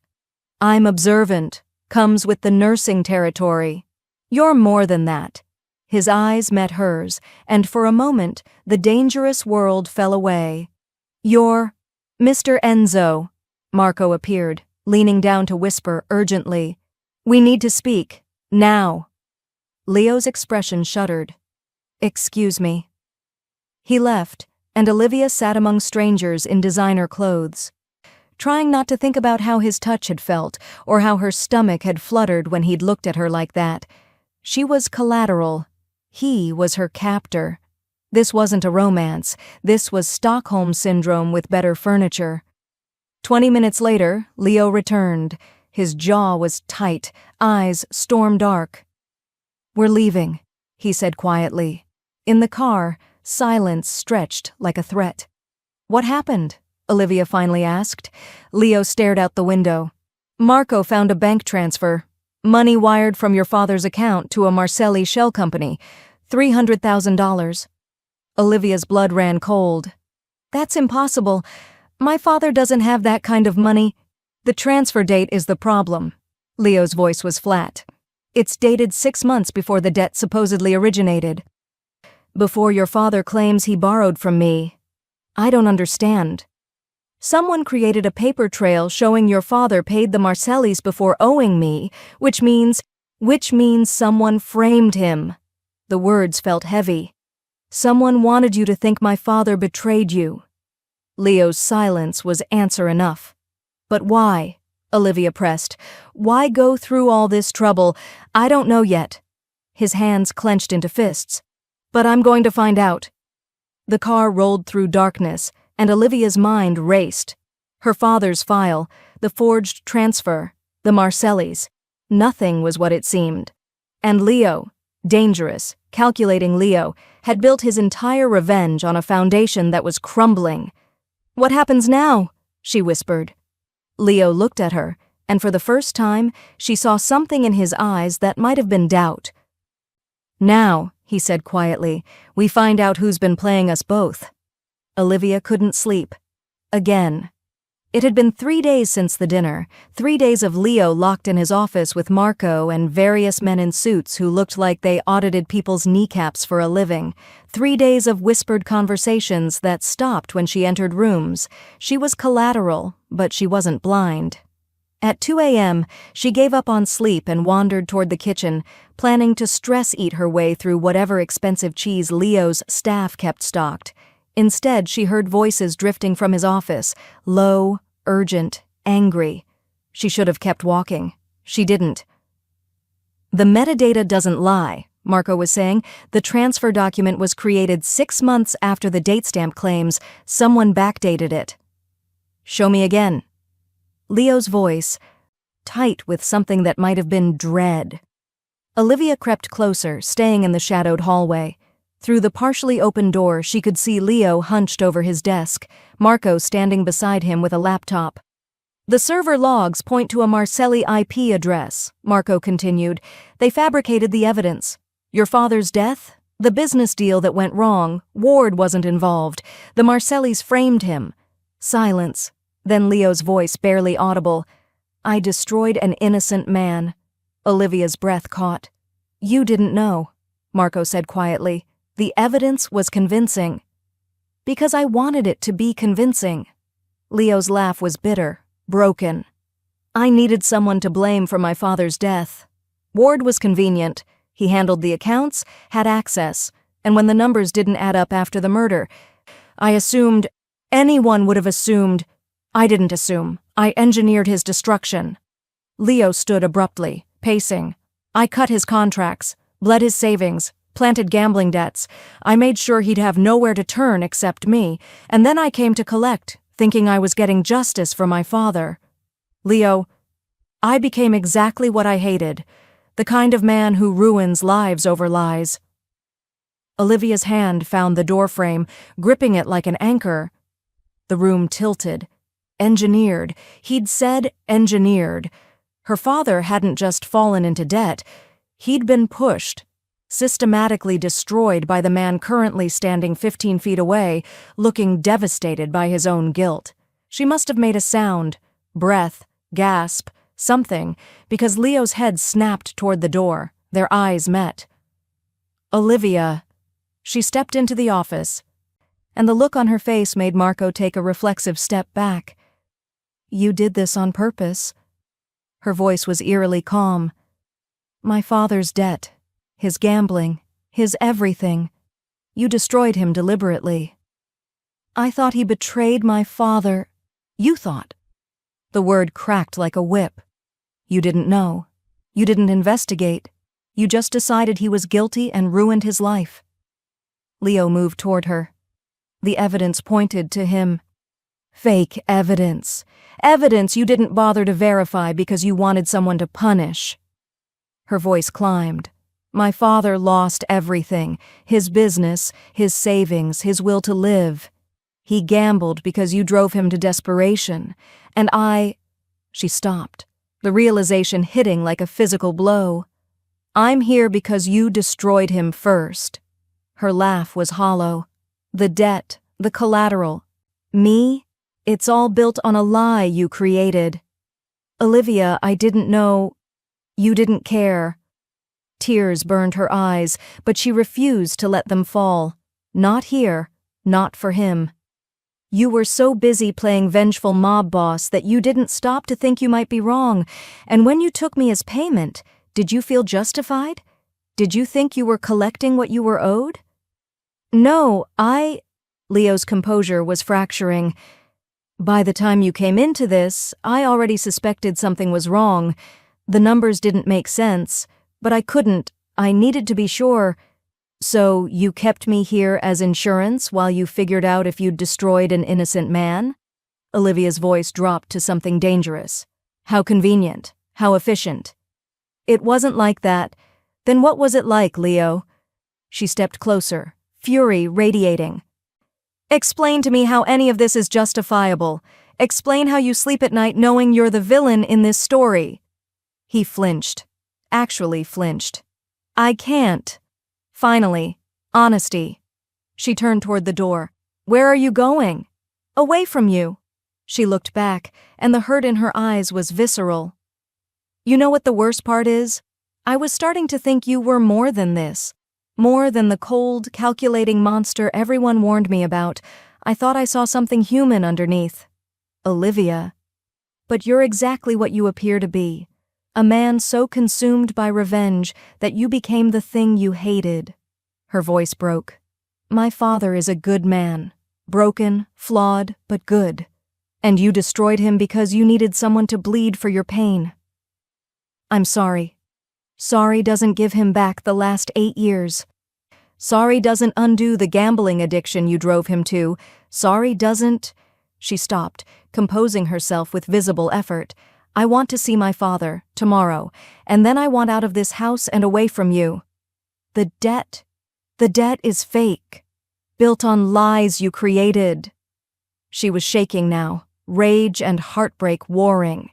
I'm observant. Comes with the nursing territory. You're more than that." His eyes met hers, and for a moment, the dangerous world fell away. "You're Mr. Enzo." Marco appeared, leaning down to whisper urgently. "We need to speak. Now." Leo's expression shuddered. "Excuse me." He left, and Olivia sat among strangers in designer clothes, trying not to think about how his touch had felt or how her stomach had fluttered when he'd looked at her like that. She was collateral. He was her captor. This wasn't a romance. This was Stockholm Syndrome with better furniture. 20 minutes later, Leo returned. His jaw was tight, eyes storm-dark. "We're leaving," he said quietly. In the car, silence stretched like a threat. "What happened?" Olivia finally asked. Leo stared out the window. "Marco found a bank transfer. Money wired from your father's account to a Marcelli shell company. $300,000. Olivia's blood ran cold. "That's impossible. My father doesn't have that kind of money." "The transfer date is the problem." Leo's voice was flat. "It's dated 6 months before the debt supposedly originated. Before your father claims he borrowed from me. I don't understand. Someone created a paper trail showing your father paid the Marcellis before owing me, which means someone framed him." The words felt heavy. "Someone wanted you to think my father betrayed you." Leo's silence was answer enough. "But why?" Olivia pressed. "Why go through all this trouble? I don't know yet." His hands clenched into fists. "But I'm going to find out." The car rolled through darkness, and Olivia's mind raced. Her father's file, the forged transfer, the Marcellis. Nothing was what it seemed. And Leo, dangerous, calculating Leo, had built his entire revenge on a foundation that was crumbling. "What happens now?" she whispered. Leo looked at her, and for the first time, she saw something in his eyes that might have been doubt. "Now," he said quietly, "we find out who's been playing us both." Olivia couldn't sleep. Again. It had been 3 days since the dinner, 3 days of Leo locked in his office with Marco and various men in suits who looked like they audited people's kneecaps for a living, 3 days of whispered conversations that stopped when she entered rooms. She was collateral, but she wasn't blind. At 2 a.m., she gave up on sleep and wandered toward the kitchen, planning to stress-eat her way through whatever expensive cheese Leo's staff kept stocked. Instead, she heard voices drifting from his office, low, urgent, angry. She should have kept walking. She didn't. "The metadata doesn't lie," Marco was saying. "The transfer document was created 6 months after the date stamp claims. Someone backdated it." "Show me again." Leo's voice, tight with something that might have been dread. Olivia crept closer, staying in the shadowed hallway. Through the partially open door, she could see Leo hunched over his desk, Marco standing beside him with a laptop. "The server logs point to a Marcelli IP address," Marco continued. "They fabricated the evidence. Your father's death? The business deal that went wrong. Ward wasn't involved. The Marcellis framed him." Silence. Then Leo's voice, barely audible. "I destroyed an innocent man." Olivia's breath caught. "You didn't know," Marco said quietly. "The evidence was convincing." "Because I wanted it to be convincing." Leo's laugh was bitter, broken. "I needed someone to blame for my father's death. Ward was convenient. He handled the accounts, had access, and when the numbers didn't add up after the murder, I assumed, anyone would have assumed. I didn't assume. I engineered his destruction." Leo stood abruptly, pacing. "I cut his contracts, bled his savings, planted gambling debts. I made sure he'd have nowhere to turn except me, and then I came to collect, thinking I was getting justice for my father. Leo, I became exactly what I hated, the kind of man who ruins lives over lies." Olivia's hand found the doorframe, gripping it like an anchor. The room tilted. Engineered. He'd said engineered. Her father hadn't just fallen into debt. He'd been pushed, systematically destroyed by the man currently standing 15 feet away, looking devastated by his own guilt. She must have made a sound, breath, gasp, something, because Leo's head snapped toward the door. Their eyes met. Olivia. She stepped into the office, and the look on her face made Marco take a reflexive step back. You did this on purpose. Her voice was eerily calm. My father's debt, his gambling, his everything. You destroyed him deliberately. I thought he betrayed my father. You thought. The word cracked like a whip. You didn't know. You didn't investigate. You just decided he was guilty and ruined his life. Leo moved toward her. The evidence pointed to him. Fake evidence. Evidence you didn't bother to verify because you wanted someone to punish. Her voice climbed. My father lost everything. His business, his savings, his will to live. He gambled because you drove him to desperation. And She stopped, the realization hitting like a physical blow. I'm here because you destroyed him first. Her laugh was hollow. The debt, the collateral. Me? It's all built on a lie you created. Olivia, I didn't know. You didn't care. Tears burned her eyes, but she refused to let them fall. Not here, not for him. You were so busy playing vengeful mob boss that you didn't stop to think you might be wrong, and when you took me as payment, did you feel justified? Did you think you were collecting what you were owed? No, Leo's composure was fracturing. By the time you came into this, I already suspected something was wrong. The numbers didn't make sense, but I needed to be sure. So you kept me here as insurance while you figured out if you'd destroyed an innocent man? Olivia's voice dropped to something dangerous. How convenient. How efficient. It wasn't like that. Then what was it like, Leo? She stepped closer, fury radiating. Explain to me how any of this is justifiable. Explain how you sleep at night knowing you're the villain in this story. He flinched. Actually flinched. I can't. Finally, honesty. She turned toward the door. Where are you going? Away from you. She looked back, and the hurt in her eyes was visceral. You know what the worst part is? I was starting to think you were more than this. More than the cold, calculating monster everyone warned me about. I thought I saw something human underneath. Olivia. But you're exactly what you appear to be. A man so consumed by revenge that you became the thing you hated. Her voice broke. My father is a good man. Broken, flawed, but good. And you destroyed him because you needed someone to bleed for your pain. I'm sorry. Sorry doesn't give him back the last 8 years. Sorry doesn't undo the gambling addiction you drove him to. Sorry doesn't... She stopped, composing herself with visible effort. I want to see my father, tomorrow, and then I want out of this house and away from you. The debt is fake, built on lies you created. She was shaking now, rage and heartbreak warring.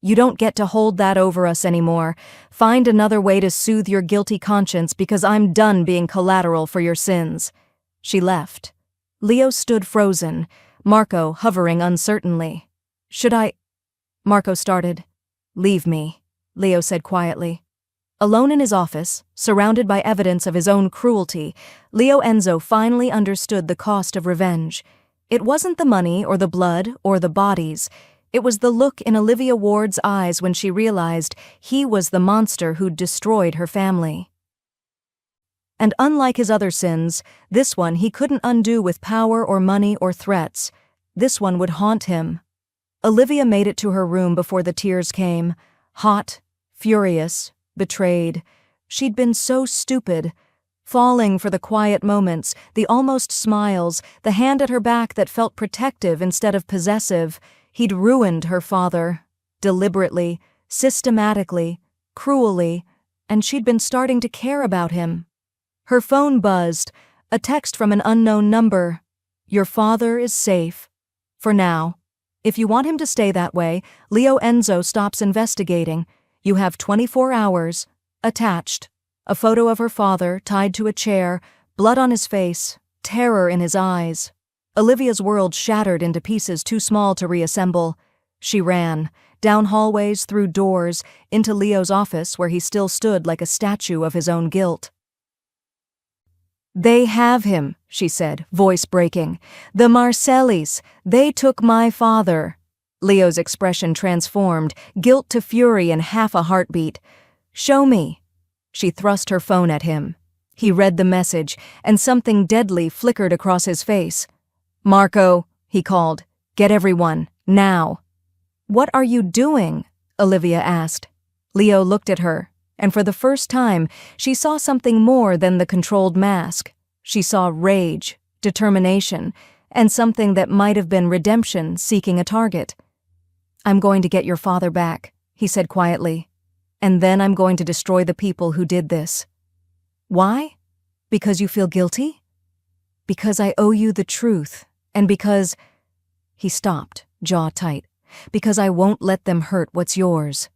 You don't get to hold that over us anymore. Find another way to soothe your guilty conscience because I'm done being collateral for your sins. She left. Leo stood frozen, Marco hovering uncertainly. Should I... Marco started. Leave me, Leo said quietly. Alone in his office, surrounded by evidence of his own cruelty, Leo Enzo finally understood the cost of revenge. It wasn't the money or the blood or the bodies. It was the look in Olivia Ward's eyes when she realized he was the monster who'd destroyed her family. And unlike his other sins, this one he couldn't undo with power or money or threats. This one would haunt him. Olivia made it to her room before the tears came. Hot, furious, betrayed. She'd been so stupid. Falling for the quiet moments, the almost smiles, the hand at her back that felt protective instead of possessive. He'd ruined her father. Deliberately, systematically, cruelly, and she'd been starting to care about him. Her phone buzzed, a text from an unknown number. Your father is safe. For now. If you want him to stay that way, Leo Enzo stops investigating. You have 24 hours. Attached. A photo of her father, tied to a chair, blood on his face, terror in his eyes. Olivia's world shattered into pieces too small to reassemble. She ran, down hallways, through doors, into Leo's office where he still stood like a statue of his own guilt. They have him, she said, voice breaking. The Marcellis, they took my father. Leo's expression transformed, guilt to fury in half a heartbeat. Show me. She thrust her phone at him. He read the message, and something deadly flickered across his face. Marco, he called, get everyone, now. What are you doing? Olivia asked. Leo looked at her, and for the first time, she saw something more than the controlled mask. She saw rage, determination, and something that might have been redemption seeking a target. I'm going to get your father back, he said quietly, and then I'm going to destroy the people who did this. Why? Because you feel guilty? Because I owe you the truth, and because... He stopped, jaw tight. Because I won't let them hurt what's yours.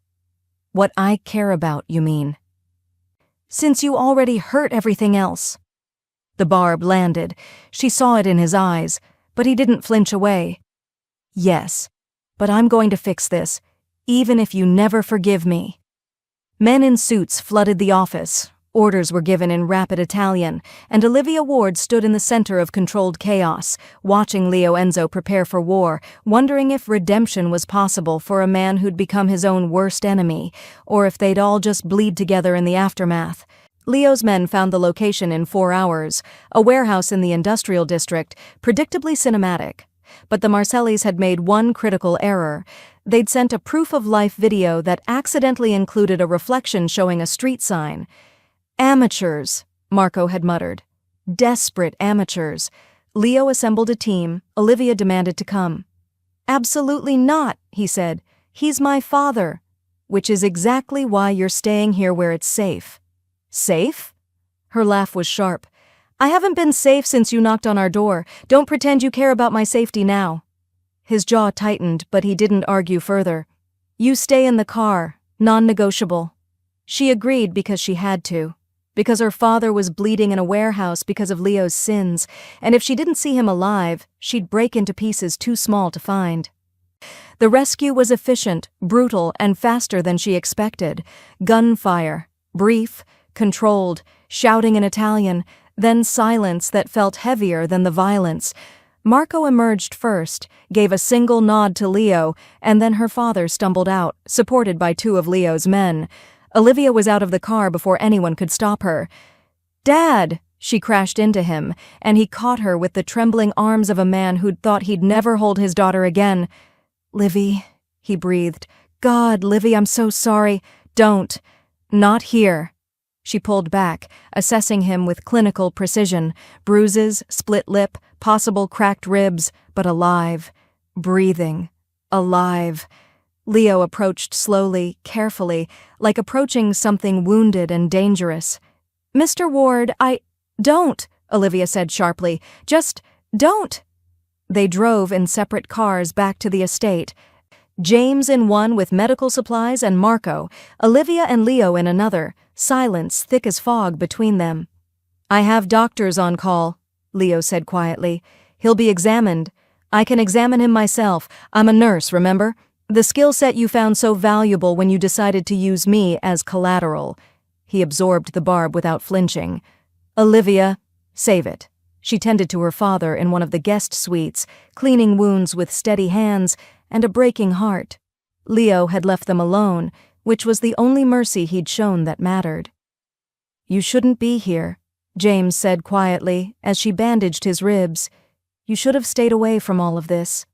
What I care about, you mean. Since you already hurt everything else. The barb landed. She saw it in his eyes, but he didn't flinch away. Yes, but I'm going to fix this, even if you never forgive me. Men in suits flooded the office. Orders were given in rapid Italian, and Olivia Ward stood in the center of controlled chaos, watching Leo Enzo prepare for war, wondering if redemption was possible for a man who'd become his own worst enemy, or if they'd all just bleed together in the aftermath. Leo's men found the location in 4 hours, a warehouse in the industrial district, predictably cinematic. But the Marcellis had made one critical error. They'd sent a proof-of-life video that accidentally included a reflection showing a street sign. Amateurs, Marco had muttered. Desperate amateurs. Leo assembled a team. Olivia demanded to come. Absolutely not, he said. He's my father. Which is exactly why you're staying here where it's safe. Safe? Her laugh was sharp. I haven't been safe since you knocked on our door. Don't pretend you care about my safety now. His jaw tightened, but he didn't argue further. You stay in the car, non-negotiable. She agreed because she had to. Because her father was bleeding in a warehouse because of Leo's sins, and if she didn't see him alive, she'd break into pieces too small to find. The rescue was efficient, brutal, and faster than she expected. Gunfire. Brief, controlled, shouting in Italian, then silence that felt heavier than the violence. Marco emerged first, gave a single nod to Leo, and then her father stumbled out, supported by 2 of Leo's men. Olivia was out of the car before anyone could stop her. Dad! She crashed into him, and he caught her with the trembling arms of a man who'd thought he'd never hold his daughter again. Livy, he breathed. God, Livy, I'm so sorry. Don't. Not here. She pulled back, assessing him with clinical precision. Bruises, split lip, possible cracked ribs, but alive. Breathing. Alive. Leo approached slowly, carefully, like approaching something wounded and dangerous. Mr. Ward, Don't, Olivia said sharply. Just don't. They drove in separate cars back to the estate. James in one with medical supplies and Marco, Olivia and Leo in another, silence thick as fog between them. I have doctors on call, Leo said quietly. He'll be examined. I can examine him myself. I'm a nurse, remember? The skill set you found so valuable when you decided to use me as collateral. He absorbed the barb without flinching. Olivia, save it. She tended to her father in one of the guest suites, cleaning wounds with steady hands and a breaking heart. Leo had left them alone, which was the only mercy he'd shown that mattered. You shouldn't be here, James said quietly as she bandaged his ribs. You should have stayed away from all of this.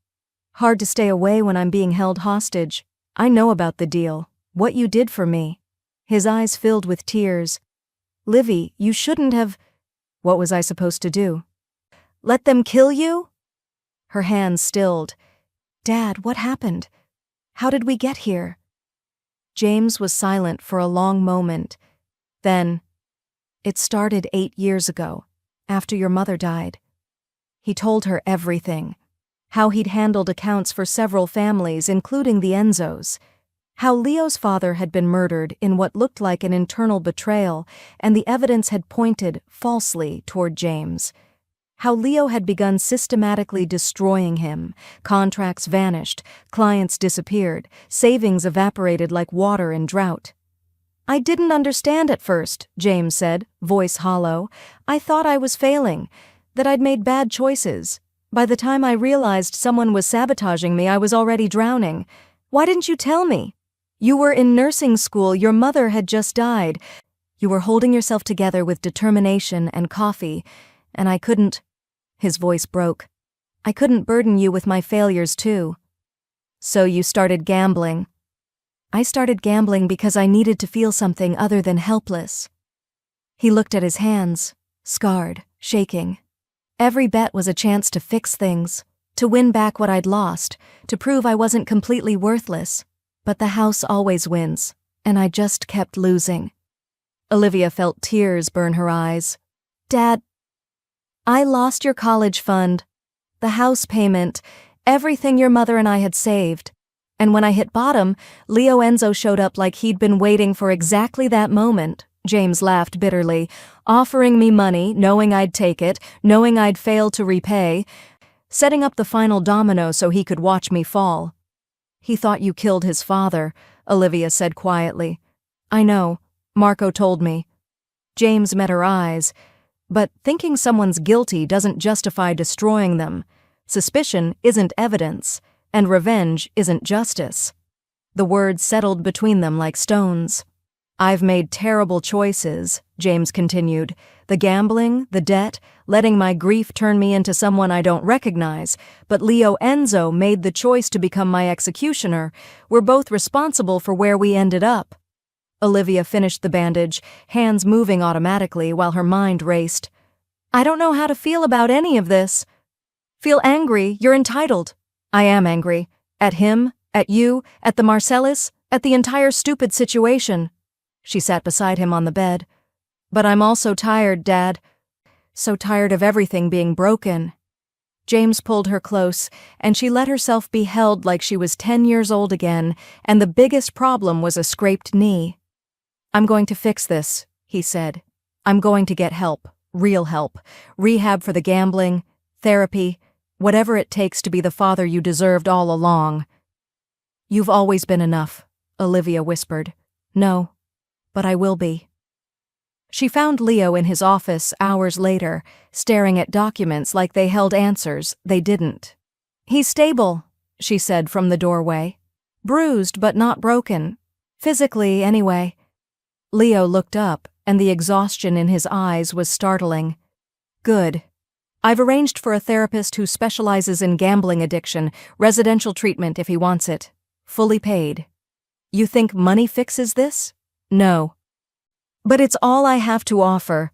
Hard to stay away when I'm being held hostage. I know about the deal, what you did for me. His eyes filled with tears. Livy, you shouldn't have... What was I supposed to do? Let them kill you? Her hands stilled. Dad, what happened? How did we get here? James was silent for a long moment. Then, It started 8 years ago, after your mother died. He told her everything. How he'd handled accounts for several families, including the Enzos. How Leo's father had been murdered in what looked like an internal betrayal, and the evidence had pointed, falsely, toward James. How Leo had begun systematically destroying him. Contracts vanished, clients disappeared, savings evaporated like water in drought. I didn't understand at first, James said, voice hollow. I thought I was failing, that I'd made bad choices. By the time I realized someone was sabotaging me, I was already drowning. Why didn't you tell me? You were in nursing school, your mother had just died. You were holding yourself together with determination and coffee, and I couldn't. His voice broke. I couldn't burden you with my failures too. So you started gambling. I started gambling because I needed to feel something other than helpless. He looked at his hands, scarred, shaking. Every bet was a chance to fix things, to win back what I'd lost, to prove I wasn't completely worthless. But the house always wins, and I just kept losing. Olivia felt tears burn her eyes. Dad, I lost your college fund, the house payment, everything your mother and I had saved. And when I hit bottom, Leo Enzo showed up like he'd been waiting for exactly that moment. James laughed bitterly, offering me money, knowing I'd take it, knowing I'd fail to repay, setting up the final domino so he could watch me fall. He thought you killed his father, Olivia said quietly. I know, Marco told me. James met her eyes. But thinking someone's guilty doesn't justify destroying them. Suspicion isn't evidence, and revenge isn't justice. The words settled between them like stones. I've made terrible choices, James continued. The gambling, the debt, letting my grief turn me into someone I don't recognize. But Leo Enzo made the choice to become my executioner. We're both responsible for where we ended up. Olivia finished the bandage, hands moving automatically while her mind raced. I don't know how to feel about any of this. Feel angry, you're entitled. I am angry. At him, at you, at the Marcellus, at the entire stupid situation. She sat beside him on the bed. But I'm also tired, Dad. So tired of everything being broken. James pulled her close, and she let herself be held like she was 10 years old again, and the biggest problem was a scraped knee. I'm going to fix this, he said. I'm going to get help, real help, rehab for the gambling, therapy, whatever it takes to be the father you deserved all along. You've always been enough, Olivia whispered. No, but I will be. She found Leo in his office hours later, staring at documents like they held answers they didn't. He's stable, she said from the doorway. Bruised but not broken. Physically, anyway. Leo looked up, and the exhaustion in his eyes was startling. Good. I've arranged for a therapist who specializes in gambling addiction, residential treatment if he wants it. Fully paid. You think money fixes this? No. But it's all I have to offer.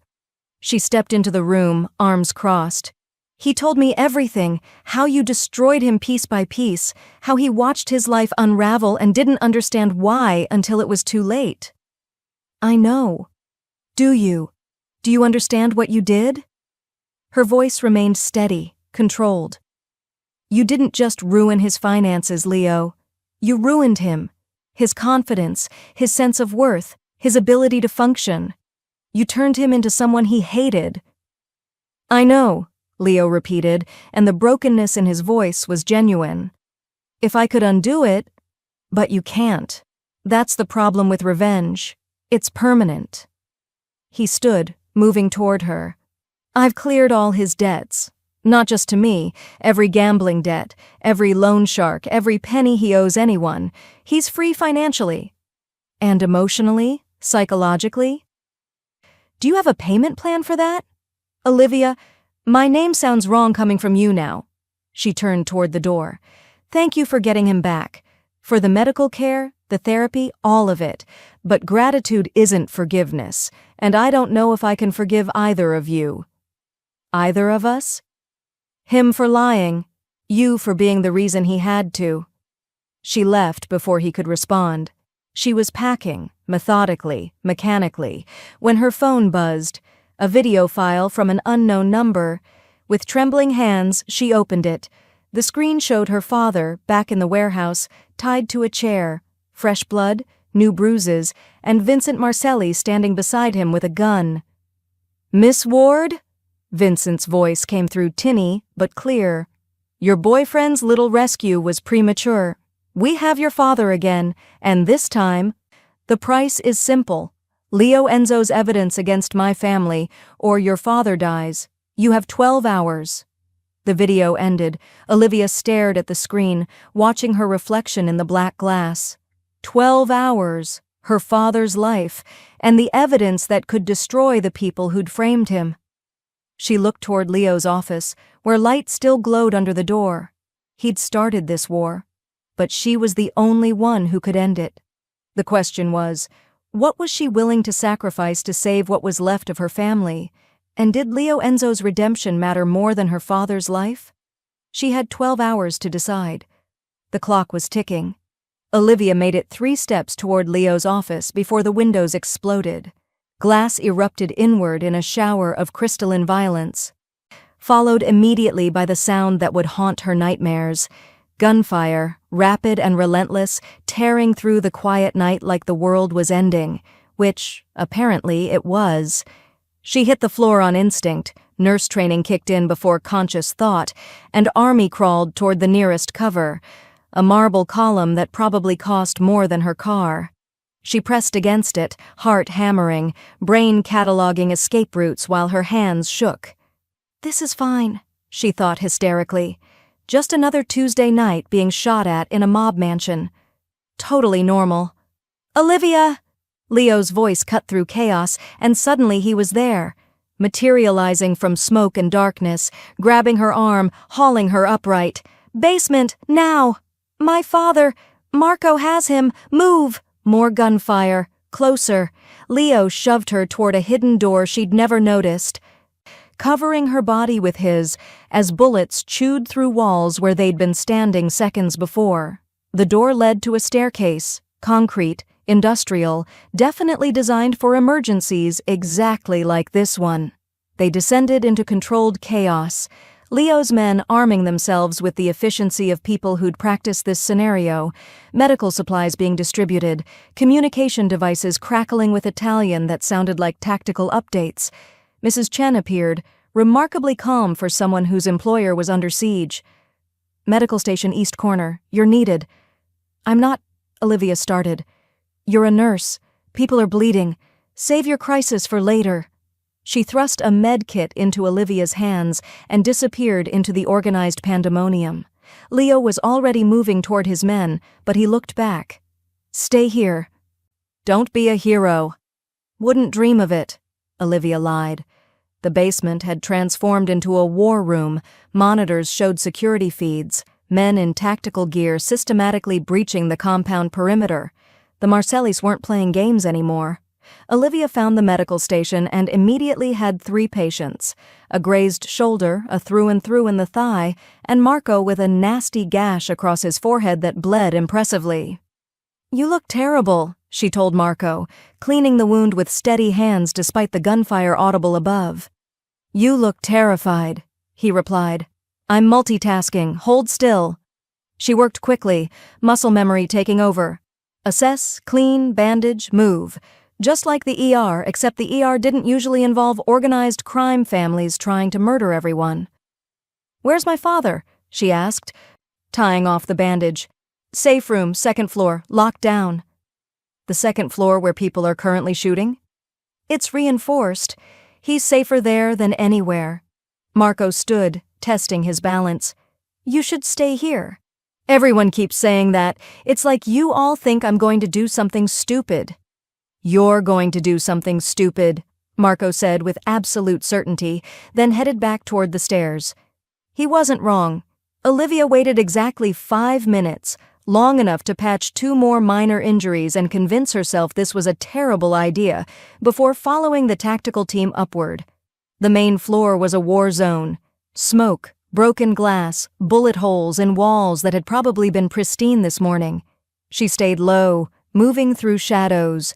She stepped into the room, arms crossed. He told me everything, how you destroyed him piece by piece, how he watched his life unravel and didn't understand why until it was too late. I know. Do you? Do you understand what you did? Her voice remained steady, controlled. You didn't just ruin his finances, Leo. You ruined him. His confidence, his sense of worth, his ability to function. You turned him into someone he hated. I know, Leo repeated, and the brokenness in his voice was genuine. If I could undo it, but you can't. That's the problem with revenge. It's permanent. He stood, moving toward her. I've cleared all his debts. Not just to me, every gambling debt, every loan shark, every penny he owes anyone. He's free financially. And emotionally, psychologically? Do you have a payment plan for that? Olivia, my name sounds wrong coming from you now. She turned toward the door. Thank you for getting him back. For the medical care, the therapy, all of it. But gratitude isn't forgiveness, and I don't know if I can forgive either of you. Either of us? Him for lying, you for being the reason he had to. She left before he could respond. She was packing, methodically, mechanically, when her phone buzzed, a video file from an unknown number. With trembling hands, she opened it. The screen showed her father, back in the warehouse, tied to a chair, fresh blood, new bruises, and Vincent Marcelli standing beside him with a gun. "Miss Ward?" Vincent's voice came through tinny, but clear. "Your boyfriend's little rescue was premature. We have your father again, and this time, the price is simple. Leo Enzo's evidence against my family, or your father dies. You have 12 hours. The video ended. Olivia stared at the screen, watching her reflection in the black glass. 12 hours, her father's life, and the evidence that could destroy the people who'd framed him. She looked toward Leo's office, where light still glowed under the door. He'd started this war, but she was the only one who could end it. The question was, what was she willing to sacrifice to save what was left of her family? And did Leo Enzo's redemption matter more than her father's life? She had 12 hours to decide. The clock was ticking. Olivia made it 3 steps toward Leo's office before the windows exploded. Glass erupted inward in a shower of crystalline violence, followed immediately by the sound that would haunt her nightmares. Gunfire, rapid and relentless, tearing through the quiet night like the world was ending, which, apparently, it was. She hit the floor on instinct, nurse training kicked in before conscious thought, and army crawled toward the nearest cover, a marble column that probably cost more than her car. She pressed against it, heart hammering, brain cataloging escape routes while her hands shook. "This is fine," she thought hysterically. Just another Tuesday night being shot at in a mob mansion. Totally normal. "Olivia!" Leo's voice cut through chaos, and suddenly he was there, materializing from smoke and darkness, grabbing her arm, hauling her upright. "Basement, now! My father! Marco has him! Move!" More gunfire. Closer. Leo shoved her toward a hidden door she'd never noticed, covering her body with his, as bullets chewed through walls where they'd been standing seconds before. The door led to a staircase, concrete, industrial, definitely designed for emergencies exactly like this one. They descended into controlled chaos, Leo's men arming themselves with the efficiency of people who'd practiced this scenario, medical supplies being distributed, communication devices crackling with Italian that sounded like tactical updates. Mrs. Chen appeared, remarkably calm for someone whose employer was under siege. "Medical station East Corner. You're needed." "I'm not," Olivia started. "You're a nurse. People are bleeding. Save your crisis for later." She thrust a med kit into Olivia's hands and disappeared into the organized pandemonium. Leo was already moving toward his men, but he looked back. "Stay here." "Don't be a hero." "Wouldn't dream of it," Olivia lied. The basement had transformed into a war room. Monitors showed security feeds, men in tactical gear systematically breaching the compound perimeter. The Marcellis weren't playing games anymore. Olivia found the medical station and immediately had 3 patients, a grazed shoulder, a through-and-through in the thigh, and Marco with a nasty gash across his forehead that bled impressively. "You look terrible," she told Marco, cleaning the wound with steady hands despite the gunfire audible above. "You look terrified," he replied. "I'm multitasking. Hold still." She worked quickly, muscle memory taking over. Assess, clean, bandage, move. Just like the ER, except the ER didn't usually involve organized crime families trying to murder everyone. "Where's my father?" she asked, tying off the bandage. "Safe room, 2nd floor, locked down." "The 2nd floor where people are currently shooting?" "It's reinforced. He's safer there than anywhere." Marco stood, testing his balance. "You should stay here." "Everyone keeps saying that. It's like you all think I'm going to do something stupid." "You're going to do something stupid," Marco said with absolute certainty, then headed back toward the stairs. He wasn't wrong. Olivia waited exactly 5 minutes, long enough to patch 2 more minor injuries and convince herself this was a terrible idea, before following the tactical team upward. The main floor was a war zone. Smoke, broken glass, bullet holes in walls that had probably been pristine this morning. She stayed low, moving through shadows.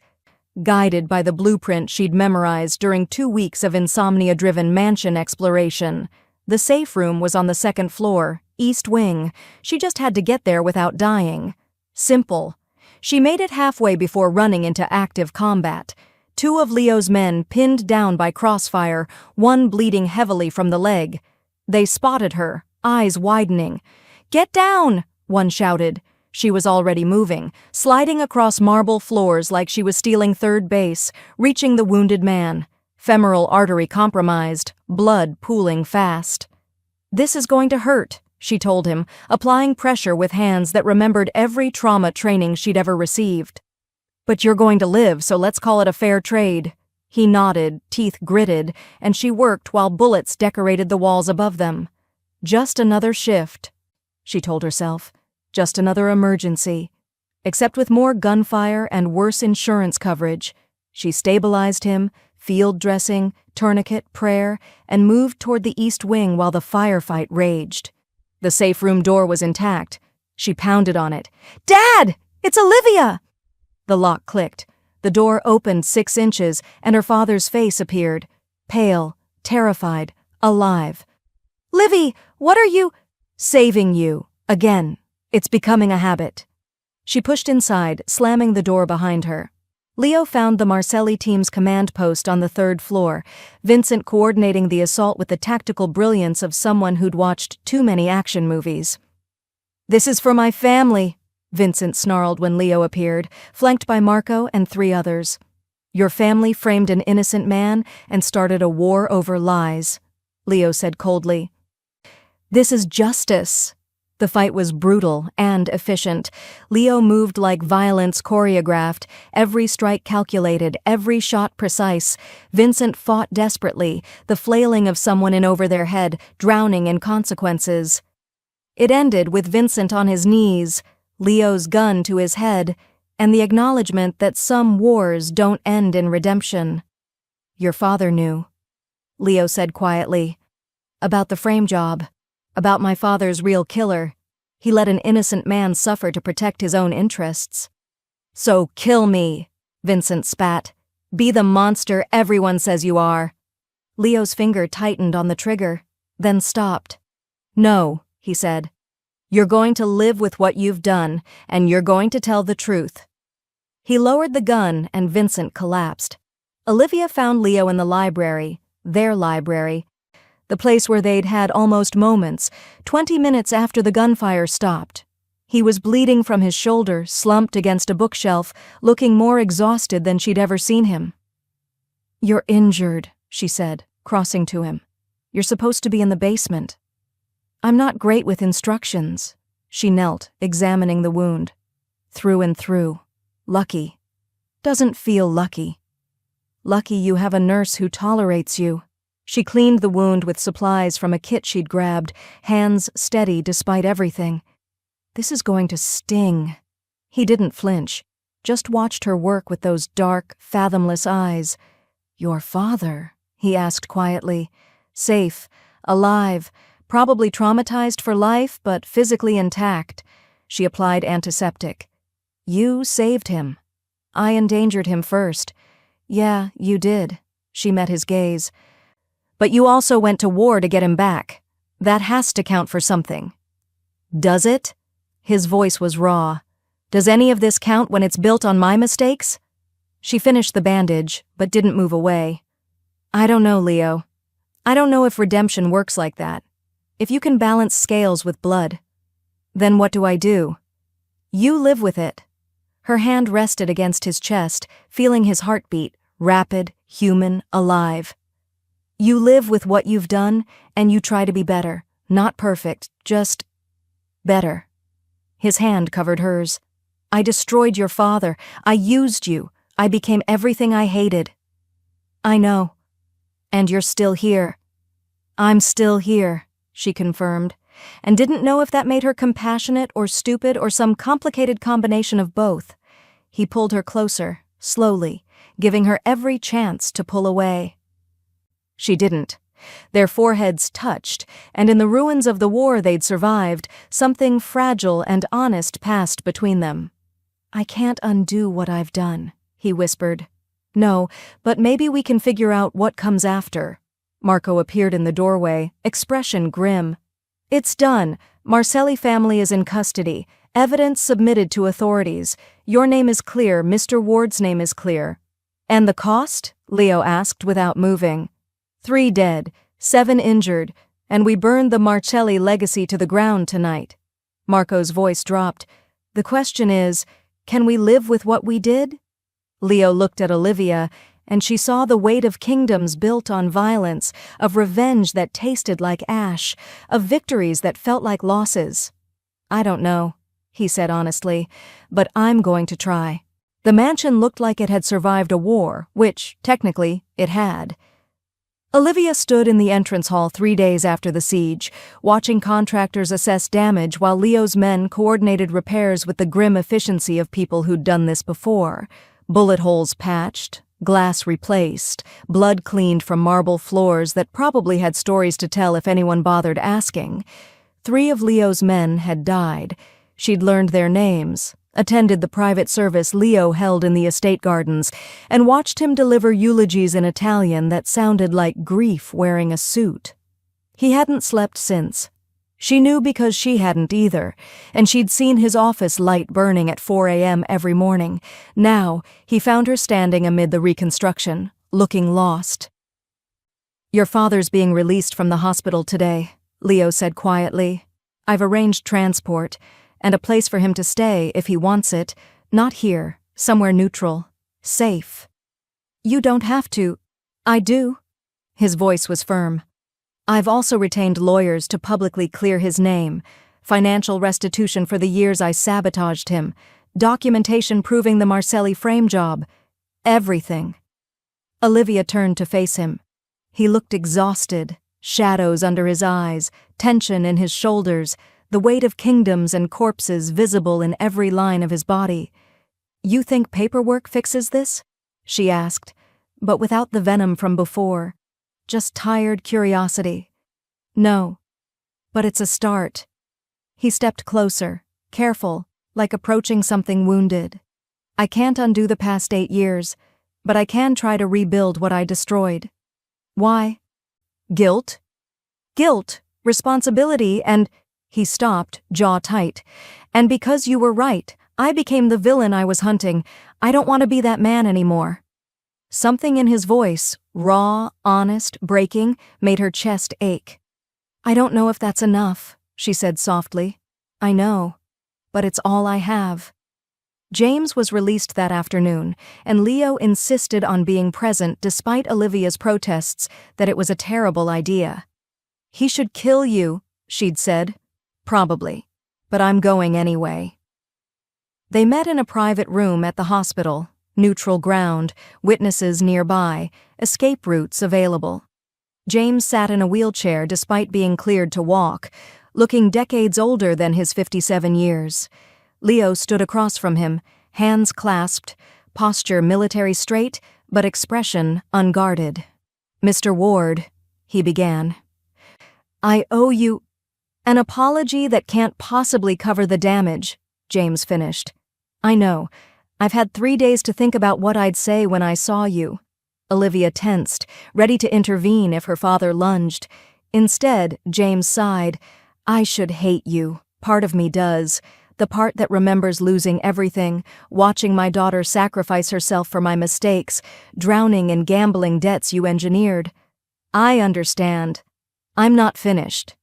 guided by the blueprint she'd memorized during 2 weeks of insomnia-driven mansion exploration. The safe room was on the second floor, east wing. She just had to get there without dying. Simple. She made it halfway before running into active combat. 2 of Leo's men pinned down by crossfire, one bleeding heavily from the leg. They spotted her, eyes widening. "Get down!" one shouted. She was already moving, sliding across marble floors like she was stealing third base, reaching the wounded man. Femoral artery compromised, blood pooling fast. "This is going to hurt," she told him, applying pressure with hands that remembered every trauma training she'd ever received. "But you're going to live, so let's call it a fair trade." He nodded, teeth gritted, and she worked while bullets decorated the walls above them. Just another shift, she told herself. Just another emergency. Except with more gunfire and worse insurance coverage. She stabilized him, field dressing, tourniquet, prayer, and moved toward the east wing while the firefight raged. The safe room door was intact. She pounded on it. "Dad! It's Olivia!" The lock clicked. The door opened 6 inches, and her father's face appeared. Pale, terrified, alive. "Livy, what are you—" "Saving you. Again. It's becoming a habit." She pushed inside, slamming the door behind her. Leo found the Marcelli team's command post on the 3rd floor, Vincent coordinating the assault with the tactical brilliance of someone who'd watched too many action movies. "This is for my family," Vincent snarled when Leo appeared, flanked by Marco and 3 others. "Your family framed an innocent man and started a war over lies," Leo said coldly. "This is justice." The fight was brutal and efficient. Leo moved like violence choreographed, every strike calculated, every shot precise. Vincent fought desperately, the flailing of someone in over their head, drowning in consequences. It ended with Vincent on his knees, Leo's gun to his head, and the acknowledgement that some wars don't end in redemption. "Your father knew," Leo said quietly. "About the frame job. About my father's real killer. He let an innocent man suffer to protect his own interests." "So kill me," Vincent spat. "Be the monster everyone says you are." Leo's finger tightened on the trigger, then stopped. "No," he said. "You're going to live with what you've done, and you're going to tell the truth." He lowered the gun, and Vincent collapsed. Olivia found Leo in the library, their library, the place where they'd had almost moments, 20 minutes after the gunfire stopped. He was bleeding from his shoulder, slumped against a bookshelf, looking more exhausted than she'd ever seen him. "You're injured," she said, crossing to him. "You're supposed to be in the basement." "I'm not great with instructions." She knelt, examining the wound. "Through and through. Lucky. Doesn't feel lucky. Lucky you have a nurse who tolerates you." She cleaned the wound with supplies from a kit she'd grabbed, hands steady despite everything. "This is going to sting." He didn't flinch, just watched her work with those dark, fathomless eyes. "Your father?" he asked quietly. "Safe, alive, probably traumatized for life, but physically intact." She applied antiseptic. "You saved him. I endangered him first." "Yeah, you did." She met his gaze. "But you also went to war to get him back. That has to count for something." "Does it?" His voice was raw. "Does any of this count when it's built on my mistakes?" She finished the bandage, but didn't move away. "I don't know, Leo. I don't know if redemption works like that. If you can balance scales with blood. Then what do I do?" "You live with it." Her hand rested against his chest, feeling his heartbeat, rapid, human, alive. "You live with what you've done, and you try to be better. Not perfect, just better." His hand covered hers. "I destroyed your father. I used you. I became everything I hated." "I know. And you're still here." "I'm still here," she confirmed, and didn't know if that made her compassionate or stupid or some complicated combination of both. He pulled her closer, slowly, giving her every chance to pull away. She didn't. Their foreheads touched, and in the ruins of the war they'd survived, something fragile and honest passed between them. "I can't undo what I've done," he whispered. No, but maybe we can figure out what comes after. Marco appeared in the doorway, expression grim. It's done. Marcelli family is in custody. Evidence submitted to authorities. Your name is clear, Mr. Ward's name is clear. And the cost? Leo asked without moving. 3 dead, 7 injured, and we burned the Marcelli legacy to the ground tonight. Marco's voice dropped. The question is, can we live with what we did? Leo looked at Olivia, and she saw the weight of kingdoms built on violence, of revenge that tasted like ash, of victories that felt like losses. I don't know, he said honestly, but I'm going to try. The mansion looked like it had survived a war, which, technically, it had. Olivia stood in the entrance hall 3 days after the siege, watching contractors assess damage while Leo's men coordinated repairs with the grim efficiency of people who'd done this before. Bullet holes patched, glass replaced, blood cleaned from marble floors that probably had stories to tell if anyone bothered asking. 3 of Leo's men had died. She'd learned their names, attended the private service Leo held in the estate gardens, and watched him deliver eulogies in Italian that sounded like grief wearing a suit. He hadn't slept since. She knew because she hadn't either, and she'd seen his office light burning at 4 a.m. every morning. Now, he found her standing amid the reconstruction, looking lost. Your father's being released from the hospital today, Leo said quietly. I've arranged transport, and a place for him to stay if he wants it, not here, somewhere neutral, safe. You don't have to. I do. His voice was firm. I've also retained lawyers to publicly clear his name, financial restitution for the years I sabotaged him, documentation proving the Marcelli frame job, everything. Olivia turned to face him. He looked exhausted, shadows under his eyes, tension in his shoulders, the weight of kingdoms and corpses visible in every line of his body. You think paperwork fixes this? She asked, but without the venom from before. Just tired curiosity. No, but it's a start. He stepped closer, careful, like approaching something wounded. I can't undo the past 8 years, but I can try to rebuild what I destroyed. Why? Guilt? Guilt, responsibility, and... He stopped, jaw tight. And because you were right, I became the villain I was hunting. I don't want to be that man anymore. Something in his voice, raw, honest, breaking, made her chest ache. I don't know if that's enough, she said softly. I know, but it's all I have. James was released that afternoon, and Leo insisted on being present despite Olivia's protests that it was a terrible idea. He should kill you, she'd said. Probably, but I'm going anyway. They met in a private room at the hospital, neutral ground, witnesses nearby, escape routes available. James sat in a wheelchair despite being cleared to walk, looking decades older than his 57 years. Leo stood across from him, hands clasped, posture military straight, but expression unguarded. Mr. Ward, he began. I owe you... An apology that can't possibly cover the damage, James finished. I know. I've had 3 days to think about what I'd say when I saw you. Olivia tensed, ready to intervene if her father lunged. Instead, James sighed. I should hate you. Part of me does. The part that remembers losing everything, watching my daughter sacrifice herself for my mistakes, drowning in gambling debts you engineered. I understand. I'm not finished.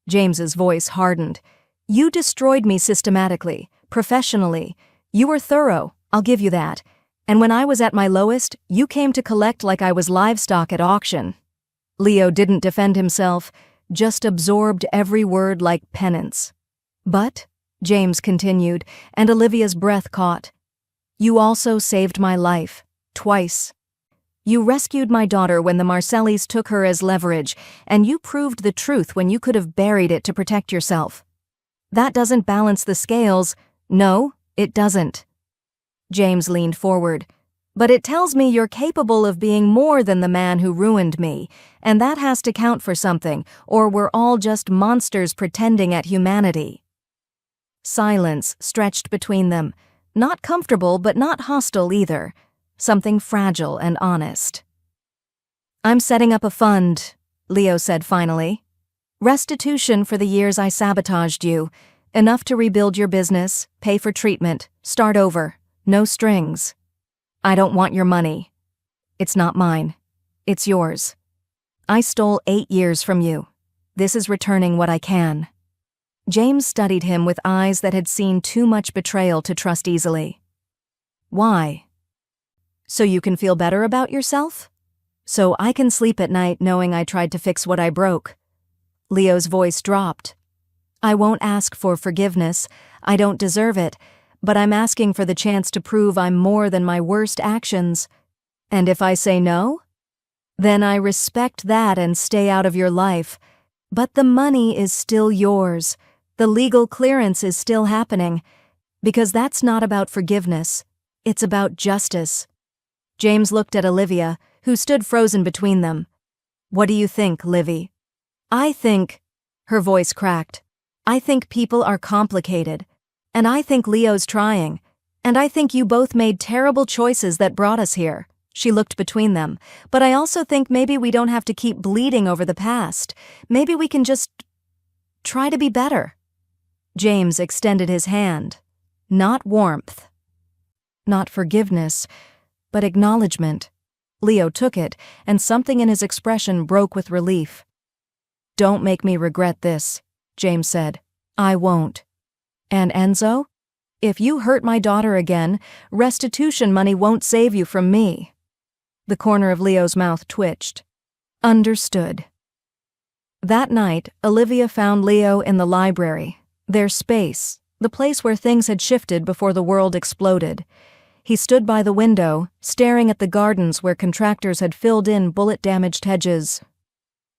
James's voice hardened. You destroyed me systematically, professionally. You were thorough, I'll give you that. And when I was at my lowest, you came to collect like I was livestock at auction. Leo didn't defend himself, just absorbed every word like penance. But, James continued, and Olivia's breath caught, you also saved my life, twice. You rescued my daughter when the Marcellis took her as leverage, and you proved the truth when you could have buried it to protect yourself. That doesn't balance the scales. No, it doesn't. James leaned forward. But it tells me you're capable of being more than the man who ruined me, and that has to count for something, or we're all just monsters pretending at humanity. Silence stretched between them, not comfortable but not hostile either. something fragile and honest. "I'm setting up a fund," Leo said finally. "Restitution for the years I sabotaged you. Enough to rebuild your business, pay for treatment, start over. No strings. I don't want your money. It's not mine. It's yours. I stole 8 years from you. This is returning what I can." James studied him with eyes that had seen too much betrayal to trust easily. "Why?" "So you can feel better about yourself? So I can sleep at night knowing I tried to fix what I broke." Leo's voice dropped. "I won't ask for forgiveness. I don't deserve it, but I'm asking for the chance to prove I'm more than my worst actions. And if I say no? Then I respect that and stay out of your life. But the money is still yours. The legal clearance is still happening. Because that's not about forgiveness. It's about justice." James looked at Olivia, who stood frozen between them. "What do you think, Livy?" "I think," her voice cracked, "I think people are complicated. And I think Leo's trying. And I think you both made terrible choices that brought us here." She looked between them. "But I also think maybe we don't have to keep bleeding over the past. Maybe we can just try to be better." James extended his hand. Not warmth. Not forgiveness, but acknowledgement. Leo took it, and something in his expression broke with relief. "Don't make me regret this," James said. "I won't. And Enzo? If you hurt my daughter again, restitution money won't save you from me." The corner of Leo's mouth twitched. "Understood." That night, Olivia found Leo in the library, their space, the place where things had shifted before the world exploded. He stood by the window, staring at the gardens where contractors had filled in bullet-damaged hedges.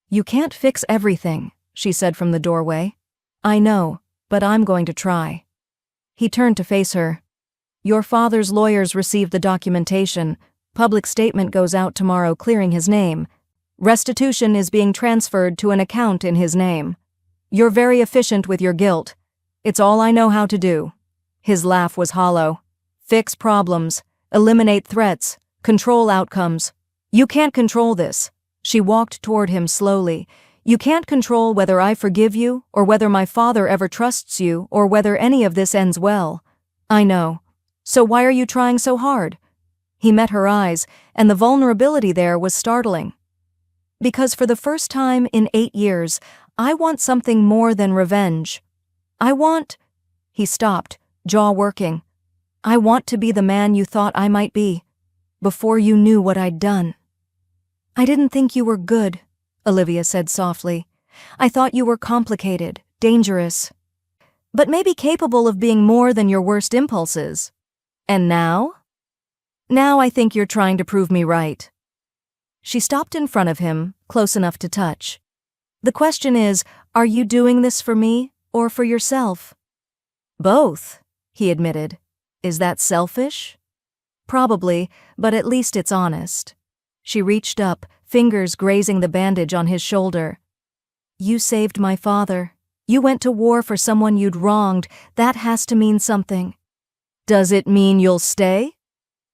"You can't fix everything," she said from the doorway. "I know, but I'm going to try." He turned to face her. "Your father's lawyers received the documentation. Public statement goes out tomorrow clearing his name. Restitution is being transferred to an account in his name. You're very efficient with your guilt. It's all I know how to do." His laugh was hollow. "Fix problems, eliminate threats, control outcomes. You can't control this." She walked toward him slowly. "You can't control whether I forgive you, or whether my father ever trusts you, or whether any of this ends well. I know. So why are you trying so hard?" He met her eyes, and the vulnerability there was startling. "Because for the first time in 8 years, I want something more than revenge. I want—" He stopped, jaw working. "I want to be the man you thought I might be, before you knew what I'd done." "I didn't think you were good," Olivia said softly. "I thought you were complicated, dangerous. But maybe capable of being more than your worst impulses. And now? Now I think you're trying to prove me right." She stopped in front of him, close enough to touch. "The question is, are you doing this for me or for yourself?" "Both," he admitted. "Is that selfish?" "Probably, but at least it's honest." She reached up, fingers grazing the bandage on his shoulder. "You saved my father. You went to war for someone you'd wronged. That has to mean something." "Does it mean you'll stay?"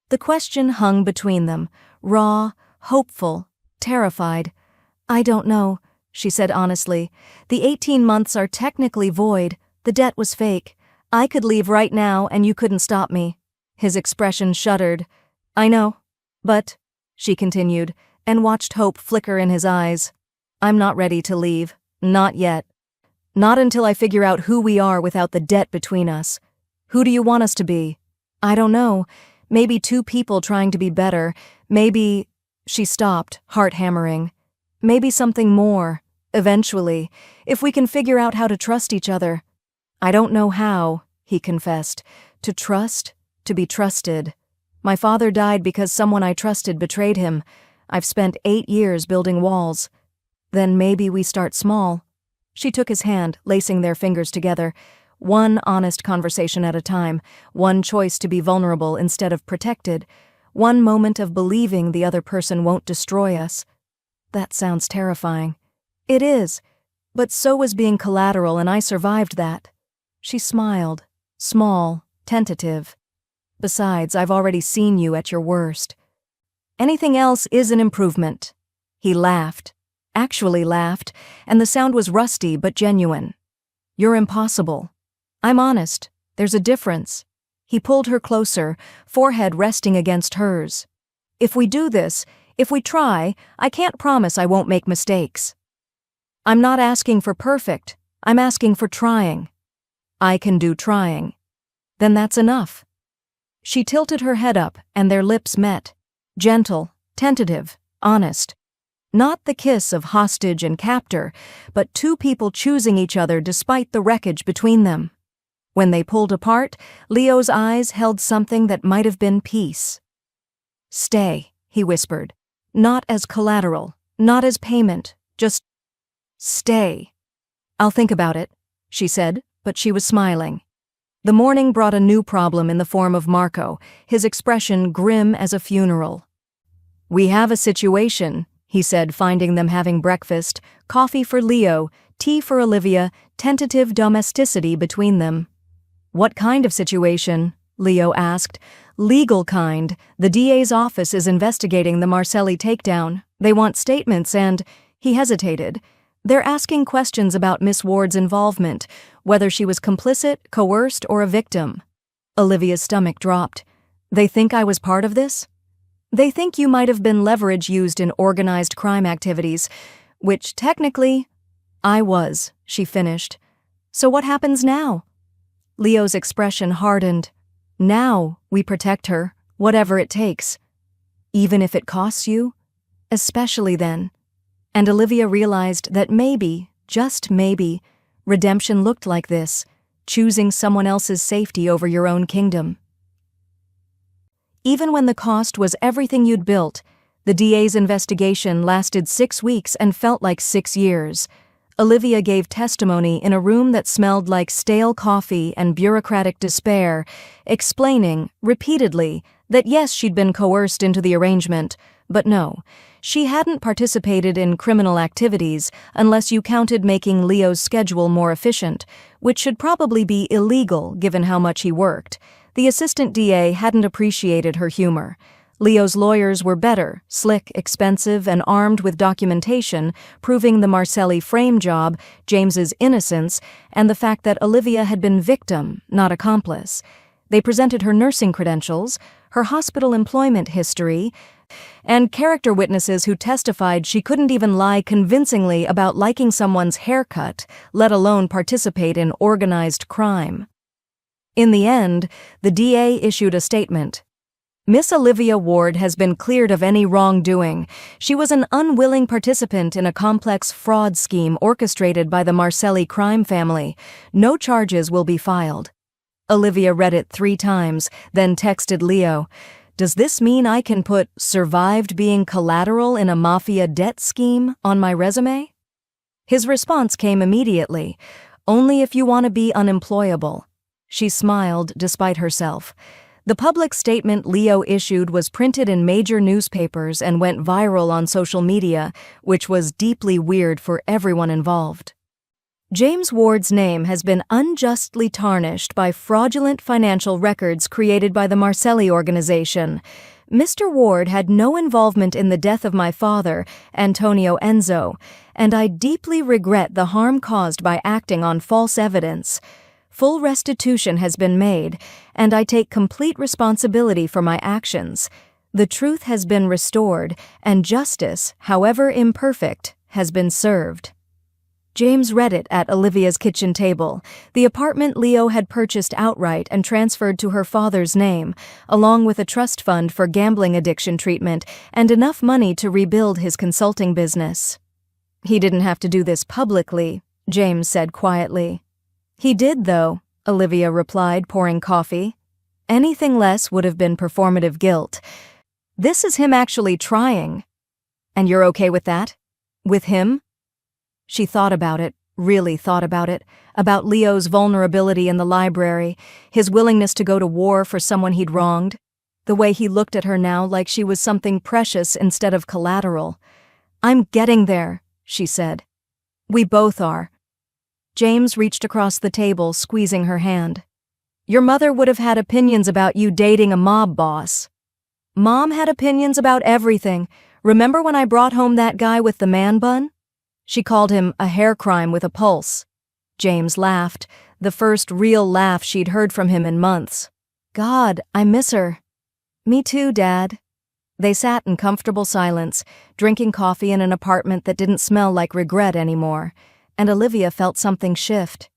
The question hung between them, raw, hopeful, terrified. "I don't know," she said honestly. "The 18 months are technically void. The debt was fake. I could leave right now and you couldn't stop me." His expression shuddered. "I know. But," she continued, and watched hope flicker in his eyes, "I'm not ready to leave. Not yet. Not until I figure out who we are without the debt between us. Who do you want us to be?" "I don't know. Maybe 2 people trying to be better. Maybe—" She stopped, heart hammering. "Maybe something more. Eventually. If we can figure out how to trust each other." "I don't know how," he confessed. "To trust, to be trusted. My father died because someone I trusted betrayed him. I've spent 8 years building walls. Then maybe we start small." She took his hand, lacing their fingers together. One honest conversation at a time, one choice to be vulnerable instead of protected, one moment of believing the other person won't destroy us. That sounds terrifying. It is, but so was being collateral, and I survived that. She smiled, small, tentative. Besides, I've already seen you at your worst. Anything else is an improvement." He laughed, actually laughed, and the sound was rusty but genuine. "You're impossible. I'm honest. There's a difference." He pulled her closer, forehead resting against hers. "If we do this, if we try, I can't promise I won't make mistakes. I'm not asking for perfect, I'm asking for trying. I can do trying. Then that's enough." She tilted her head up, and their lips met. Gentle, tentative, honest. Not the kiss of hostage and captor, but two people choosing each other despite the wreckage between them. When they pulled apart, Leo's eyes held something that might have been peace. "Stay," he whispered. "Not as collateral, not as payment, just stay." "I'll think about it," she said, but she was smiling. The morning brought a new problem in the form of Marco, his expression grim as a funeral. "We have a situation," he said, finding them having breakfast, coffee for Leo, tea for Olivia, tentative domesticity between them. "What kind of situation?" Leo asked. "Legal kind. The DA's office is investigating the Marcelli takedown. They want statements and—" He hesitated. "They're asking questions about Miss Ward's involvement, whether she was complicit, coerced, or a victim." Olivia's stomach dropped. "They think I was part of this?" "They think you might have been leverage used in organized crime activities, which technically—" "I was," she finished. "So what happens now?" Leo's expression hardened. "Now we protect her, whatever it takes. Even if it costs you? Especially then." And Olivia realized that maybe, just maybe, redemption looked like this, choosing someone else's safety over your own kingdom. Even when the cost was everything you'd built, the DA's investigation lasted 6 weeks and felt like 6 years. Olivia gave testimony in a room that smelled like stale coffee and bureaucratic despair, explaining, repeatedly, that yes, she'd been coerced into the arrangement, but no, she hadn't participated in criminal activities unless you counted making Leo's schedule more efficient, which should probably be illegal given how much he worked. The assistant DA hadn't appreciated her humor. Leo's lawyers were better, slick, expensive, and armed with documentation proving the Marcelli frame job, James's innocence, and the fact that Olivia had been victim, not accomplice. They presented her nursing credentials, her hospital employment history, and character witnesses who testified she couldn't even lie convincingly about liking someone's haircut, let alone participate in organized crime. In the end, the DA issued a statement. "Miss Olivia Ward has been cleared of any wrongdoing. She was an unwilling participant in a complex fraud scheme orchestrated by the Marcelli crime family. No charges will be filed." Olivia read it 3 times, then texted Leo, "Does this mean I can put 'survived being collateral in a mafia debt scheme' on my resume?" His response came immediately, "Only if you want to be unemployable." She smiled despite herself. The public statement Leo issued was printed in major newspapers and went viral on social media, which was deeply weird for everyone involved. James Ward's name has been unjustly tarnished by fraudulent financial records created by the Marcelli organization. Mr. Ward had no involvement in the death of my father, Antonio Enzo, and I deeply regret the harm caused by acting on false evidence. Full restitution has been made, and I take complete responsibility for my actions. The truth has been restored, and justice, however imperfect, has been served. James read it at Olivia's kitchen table, the apartment Leo had purchased outright and transferred to her father's name, along with a trust fund for gambling addiction treatment and enough money to rebuild his consulting business. "He didn't have to do this publicly," James said quietly. "He did, though," Olivia replied, pouring coffee. "Anything less would have been performative guilt. This is him actually trying." "And you're okay with that? With him?" She thought about it, really thought about Leo's vulnerability in the library, his willingness to go to war for someone he'd wronged, the way he looked at her now like she was something precious instead of collateral. "I'm getting there," she said. "We both are." James reached across the table, squeezing her hand. Your mother would have had opinions about you dating a mob boss. Mom had opinions about everything. Remember when I brought home that guy with the man bun? She called him a hair crime with a pulse. James laughed, the first real laugh she'd heard from him in months. God, I miss her. Me too, Dad. They sat in comfortable silence, drinking coffee in an apartment that didn't smell like regret anymore, and Olivia felt something shift.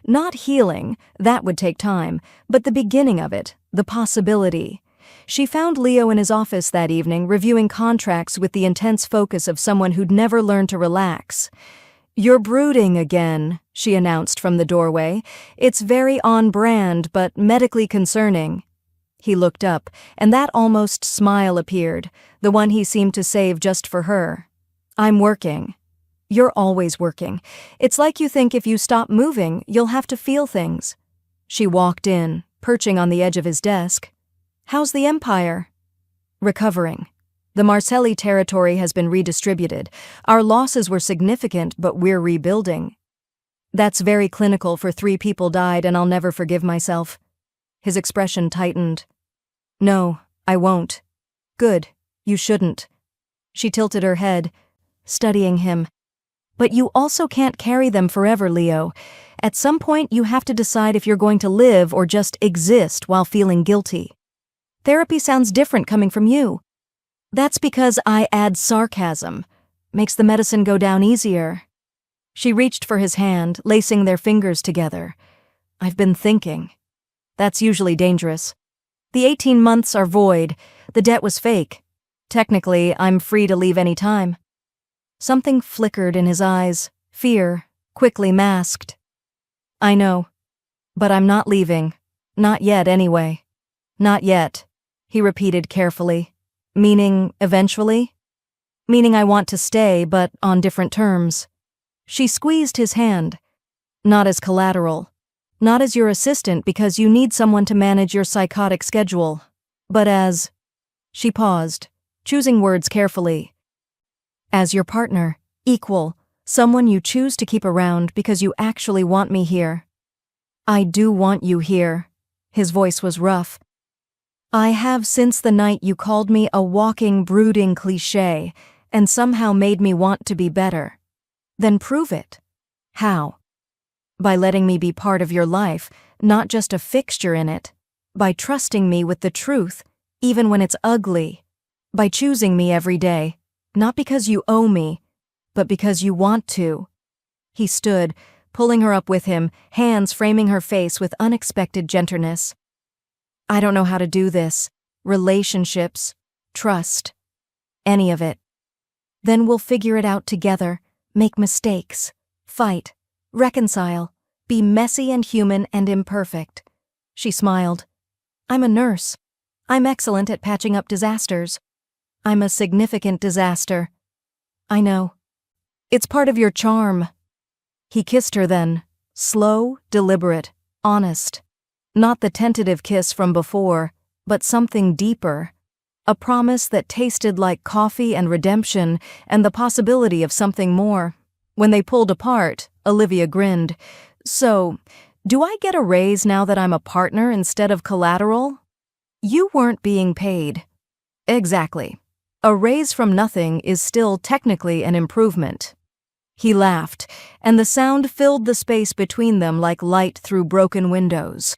Not healing, that would take time, but the beginning of it, the possibility. She found Leo in his office that evening, reviewing contracts with the intense focus of someone who'd never learned to relax. "You're brooding again," she announced from the doorway. "It's very on-brand, but medically concerning." He looked up, and that almost smile appeared, the one he seemed to save just for her. "I'm working." "You're always working. It's like you think if you stop moving, you'll have to feel things." She walked in, perching on the edge of his desk. "How's the Empire?" "Recovering. The Marcelli territory has been redistributed. Our losses were significant, but we're rebuilding." "That's very clinical for 3 people died and I'll never forgive myself." His expression tightened. "No, I won't." "Good. You shouldn't." She tilted her head, studying him. "But you also can't carry them forever, Leo. At some point you have to decide if you're going to live or just exist while feeling guilty. Therapy sounds different coming from you." "That's because I add sarcasm. Makes the medicine go down easier." She reached for his hand, lacing their fingers together. "I've been thinking. That's usually dangerous. The 18 months are void. The debt was fake. Technically, I'm free to leave any time." Something flickered in his eyes, fear, quickly masked. "I know. But I'm not leaving. Not yet, anyway." "Not yet," he repeated carefully. "Meaning, eventually?" "Meaning I want to stay, but on different terms." She squeezed his hand. "Not as collateral. Not as your assistant because you need someone to manage your psychotic schedule. But as..." She paused, choosing words carefully. "As your partner, equal, someone you choose to keep around because you actually want me here." "I do want you here." His voice was rough. "I have since the night you called me a walking, brooding cliché and somehow made me want to be better." "Then prove it." "How?" "By letting me be part of your life, not just a fixture in it. By trusting me with the truth, even when it's ugly. By choosing me every day, not because you owe me, but because you want to." He stood, pulling her up with him, hands framing her face with unexpected gentleness. "I don't know how to do this. Relationships, trust, any of it. Then we'll figure it out together, make mistakes, fight, reconcile, be messy and human and imperfect." She smiled. "I'm a nurse. I'm excellent at patching up disasters. I'm a significant disaster." "I know. It's part of your charm." He kissed her then, slow, deliberate, honest. Not the tentative kiss from before, but something deeper. A promise that tasted like coffee and redemption and the possibility of something more. When they pulled apart, Olivia grinned. "So, do I get a raise now that I'm a partner instead of collateral?" "You weren't being paid." "Exactly. A raise from nothing is still technically an improvement." He laughed, and the sound filled the space between them like light through broken windows.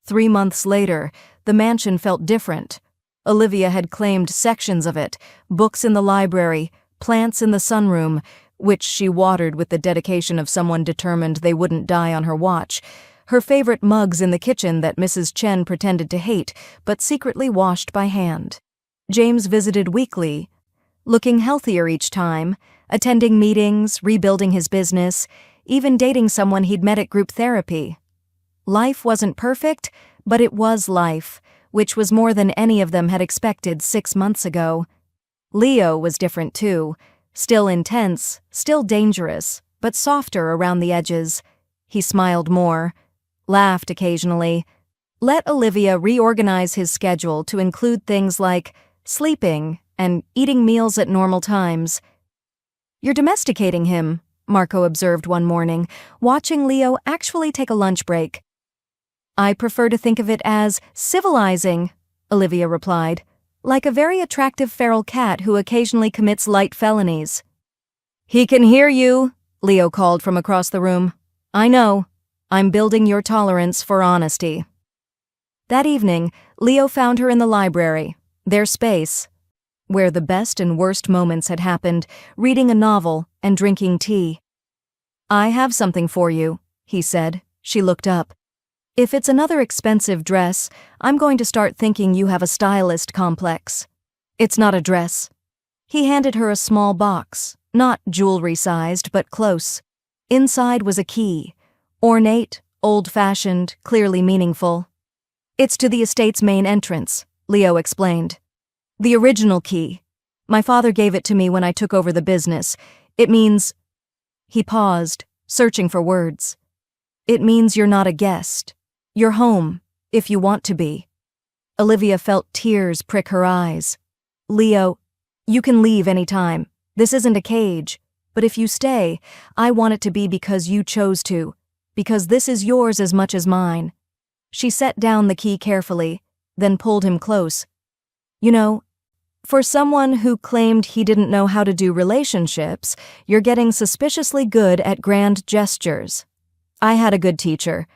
3 months later, the mansion felt different. Olivia had claimed sections of it, books in the library, plants in the sunroom, which she watered with the dedication of someone determined they wouldn't die on her watch, her favorite mugs in the kitchen that Mrs. Chen pretended to hate, but secretly washed by hand. James visited weekly, looking healthier each time, attending meetings, rebuilding his business, even dating someone he'd met at group therapy. Life wasn't perfect, but it was life, which was more than any of them had expected 6 months ago. Leo was different too. Still intense, still dangerous, but softer around the edges. He smiled more, laughed occasionally, let Olivia reorganize his schedule to include things like sleeping and eating meals at normal times. "You're domesticating him," Marco observed one morning, watching Leo actually take a lunch break. I prefer to think of it as civilizing, Olivia replied, like a very attractive feral cat who occasionally commits light felonies. He can hear you, Leo called from across the room. I know. I'm building your tolerance for honesty. That evening, Leo found her in the library, their space, where the best and worst moments had happened, reading a novel and drinking tea. I have something for you, he said. She looked up. If it's another expensive dress, I'm going to start thinking you have a stylist complex. It's not a dress. He handed her a small box, not jewelry-sized, but close. Inside was a key, ornate, old-fashioned, clearly meaningful. It's to the estate's main entrance, Leo explained. The original key. My father gave it to me when I took over the business. It means... He paused, searching for words. It means you're not a guest. You're home, if you want to be. Olivia felt tears prick her eyes. Leo, you can leave any time. This isn't a cage. But if you stay, I want it to be because you chose to. Because this is yours as much as mine. She set down the key carefully, then pulled him close. You know, for someone who claimed he didn't know how to do relationships, you're getting suspiciously good at grand gestures. I had a good teacher.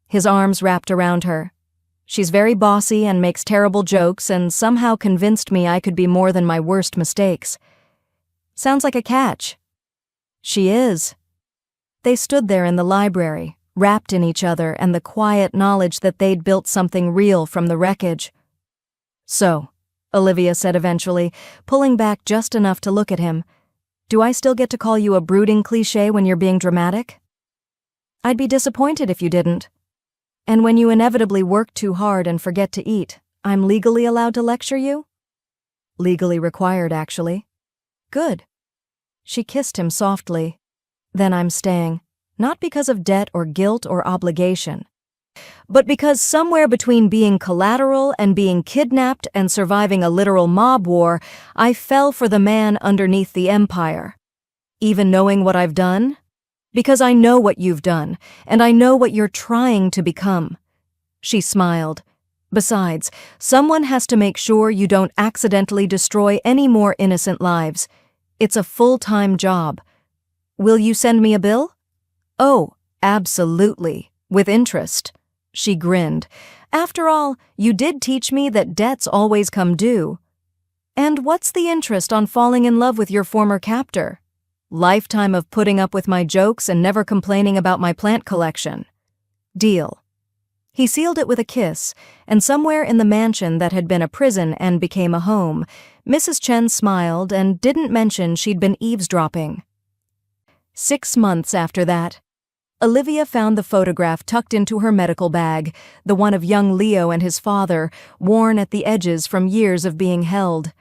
His arms wrapped around her. She's very bossy and makes terrible jokes and somehow convinced me I could be more than my worst mistakes. Sounds like a catch. She is. They stood there in the library, wrapped in each other and the quiet knowledge that they'd built something real from the wreckage. So, Olivia said eventually, pulling back just enough to look at him, do I still get to call you a brooding cliché when you're being dramatic? I'd be disappointed if you didn't. And when you inevitably work too hard and forget to eat, I'm legally allowed to lecture you? Legally required, actually. Good. She kissed him softly. Then I'm staying, not because of debt or guilt or obligation, but because somewhere between being collateral and being kidnapped and surviving a literal mob war, I fell for the man underneath the empire. Even knowing what I've done? Because I know what you've done, and I know what you're trying to become. She smiled. Besides, someone has to make sure you don't accidentally destroy any more innocent lives. It's a full-time job. Will you send me a bill? Oh, absolutely, with interest. She grinned. After all, you did teach me that debts always come due. And what's the interest on falling in love with your former captor? Lifetime of putting up with my jokes and never complaining about my plant collection. Deal. He sealed it with a kiss, and somewhere in the mansion that had been a prison and became a home, Mrs. Chen smiled and didn't mention she'd been eavesdropping. 6 months after that, Olivia found the photograph tucked into her medical bag, the one of young Leo and his father, worn at the edges from years of being held.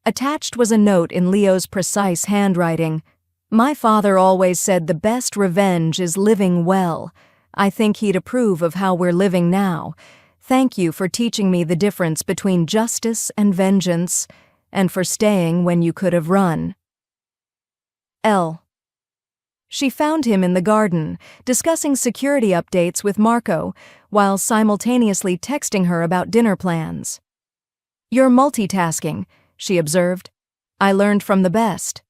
Attached was a note in Leo's precise handwriting. My father always said the best revenge is living well. I think he'd approve of how we're living now. Thank you for teaching me the difference between justice and vengeance, and for staying when you could have run. L. She found him in the garden, discussing security updates with Marco, while simultaneously texting her about dinner plans. You're multitasking, she observed. I learned from the best.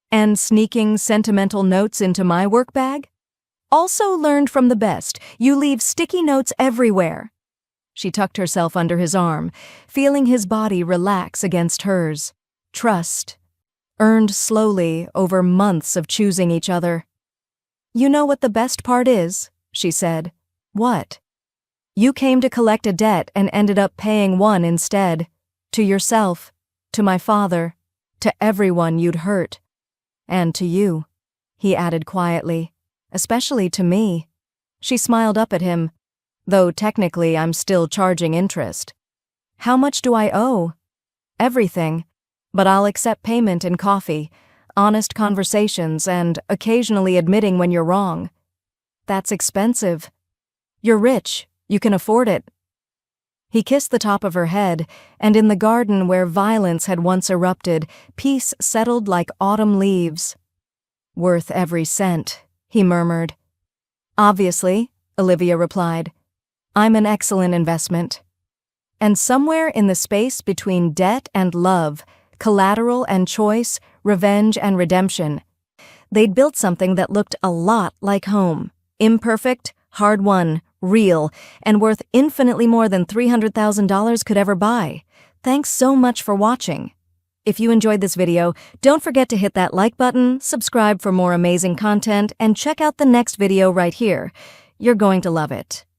And sneaking sentimental notes into my work bag? Also learned from the best. You leave sticky notes everywhere. She tucked herself under his arm, feeling his body relax against hers. Trust. Earned slowly over months of choosing each other. You know what the best part is? She said. What? You came to collect a debt and ended up paying one instead. To yourself, to my father, to everyone you'd hurt. And to you, he added quietly, especially to me. She smiled up at him, though technically I'm still charging interest. How much do I owe? Everything, but I'll accept payment in coffee, honest conversations, and occasionally admitting when you're wrong. That's expensive. You're rich, you can afford it. He kissed the top of her head, and in the garden where violence had once erupted, peace settled like autumn leaves. Worth every cent, he murmured. Obviously, Olivia replied. I'm an excellent investment. And somewhere in the space between debt and love, collateral and choice, revenge and redemption, they'd built something that looked a lot like home. Imperfect, hard-won, real, and worth infinitely more than $300,000 could ever buy. Thanks so much for watching. If you enjoyed this video, don't forget to hit that like button, subscribe for more amazing content, and check out the next video right here. You're going to love it.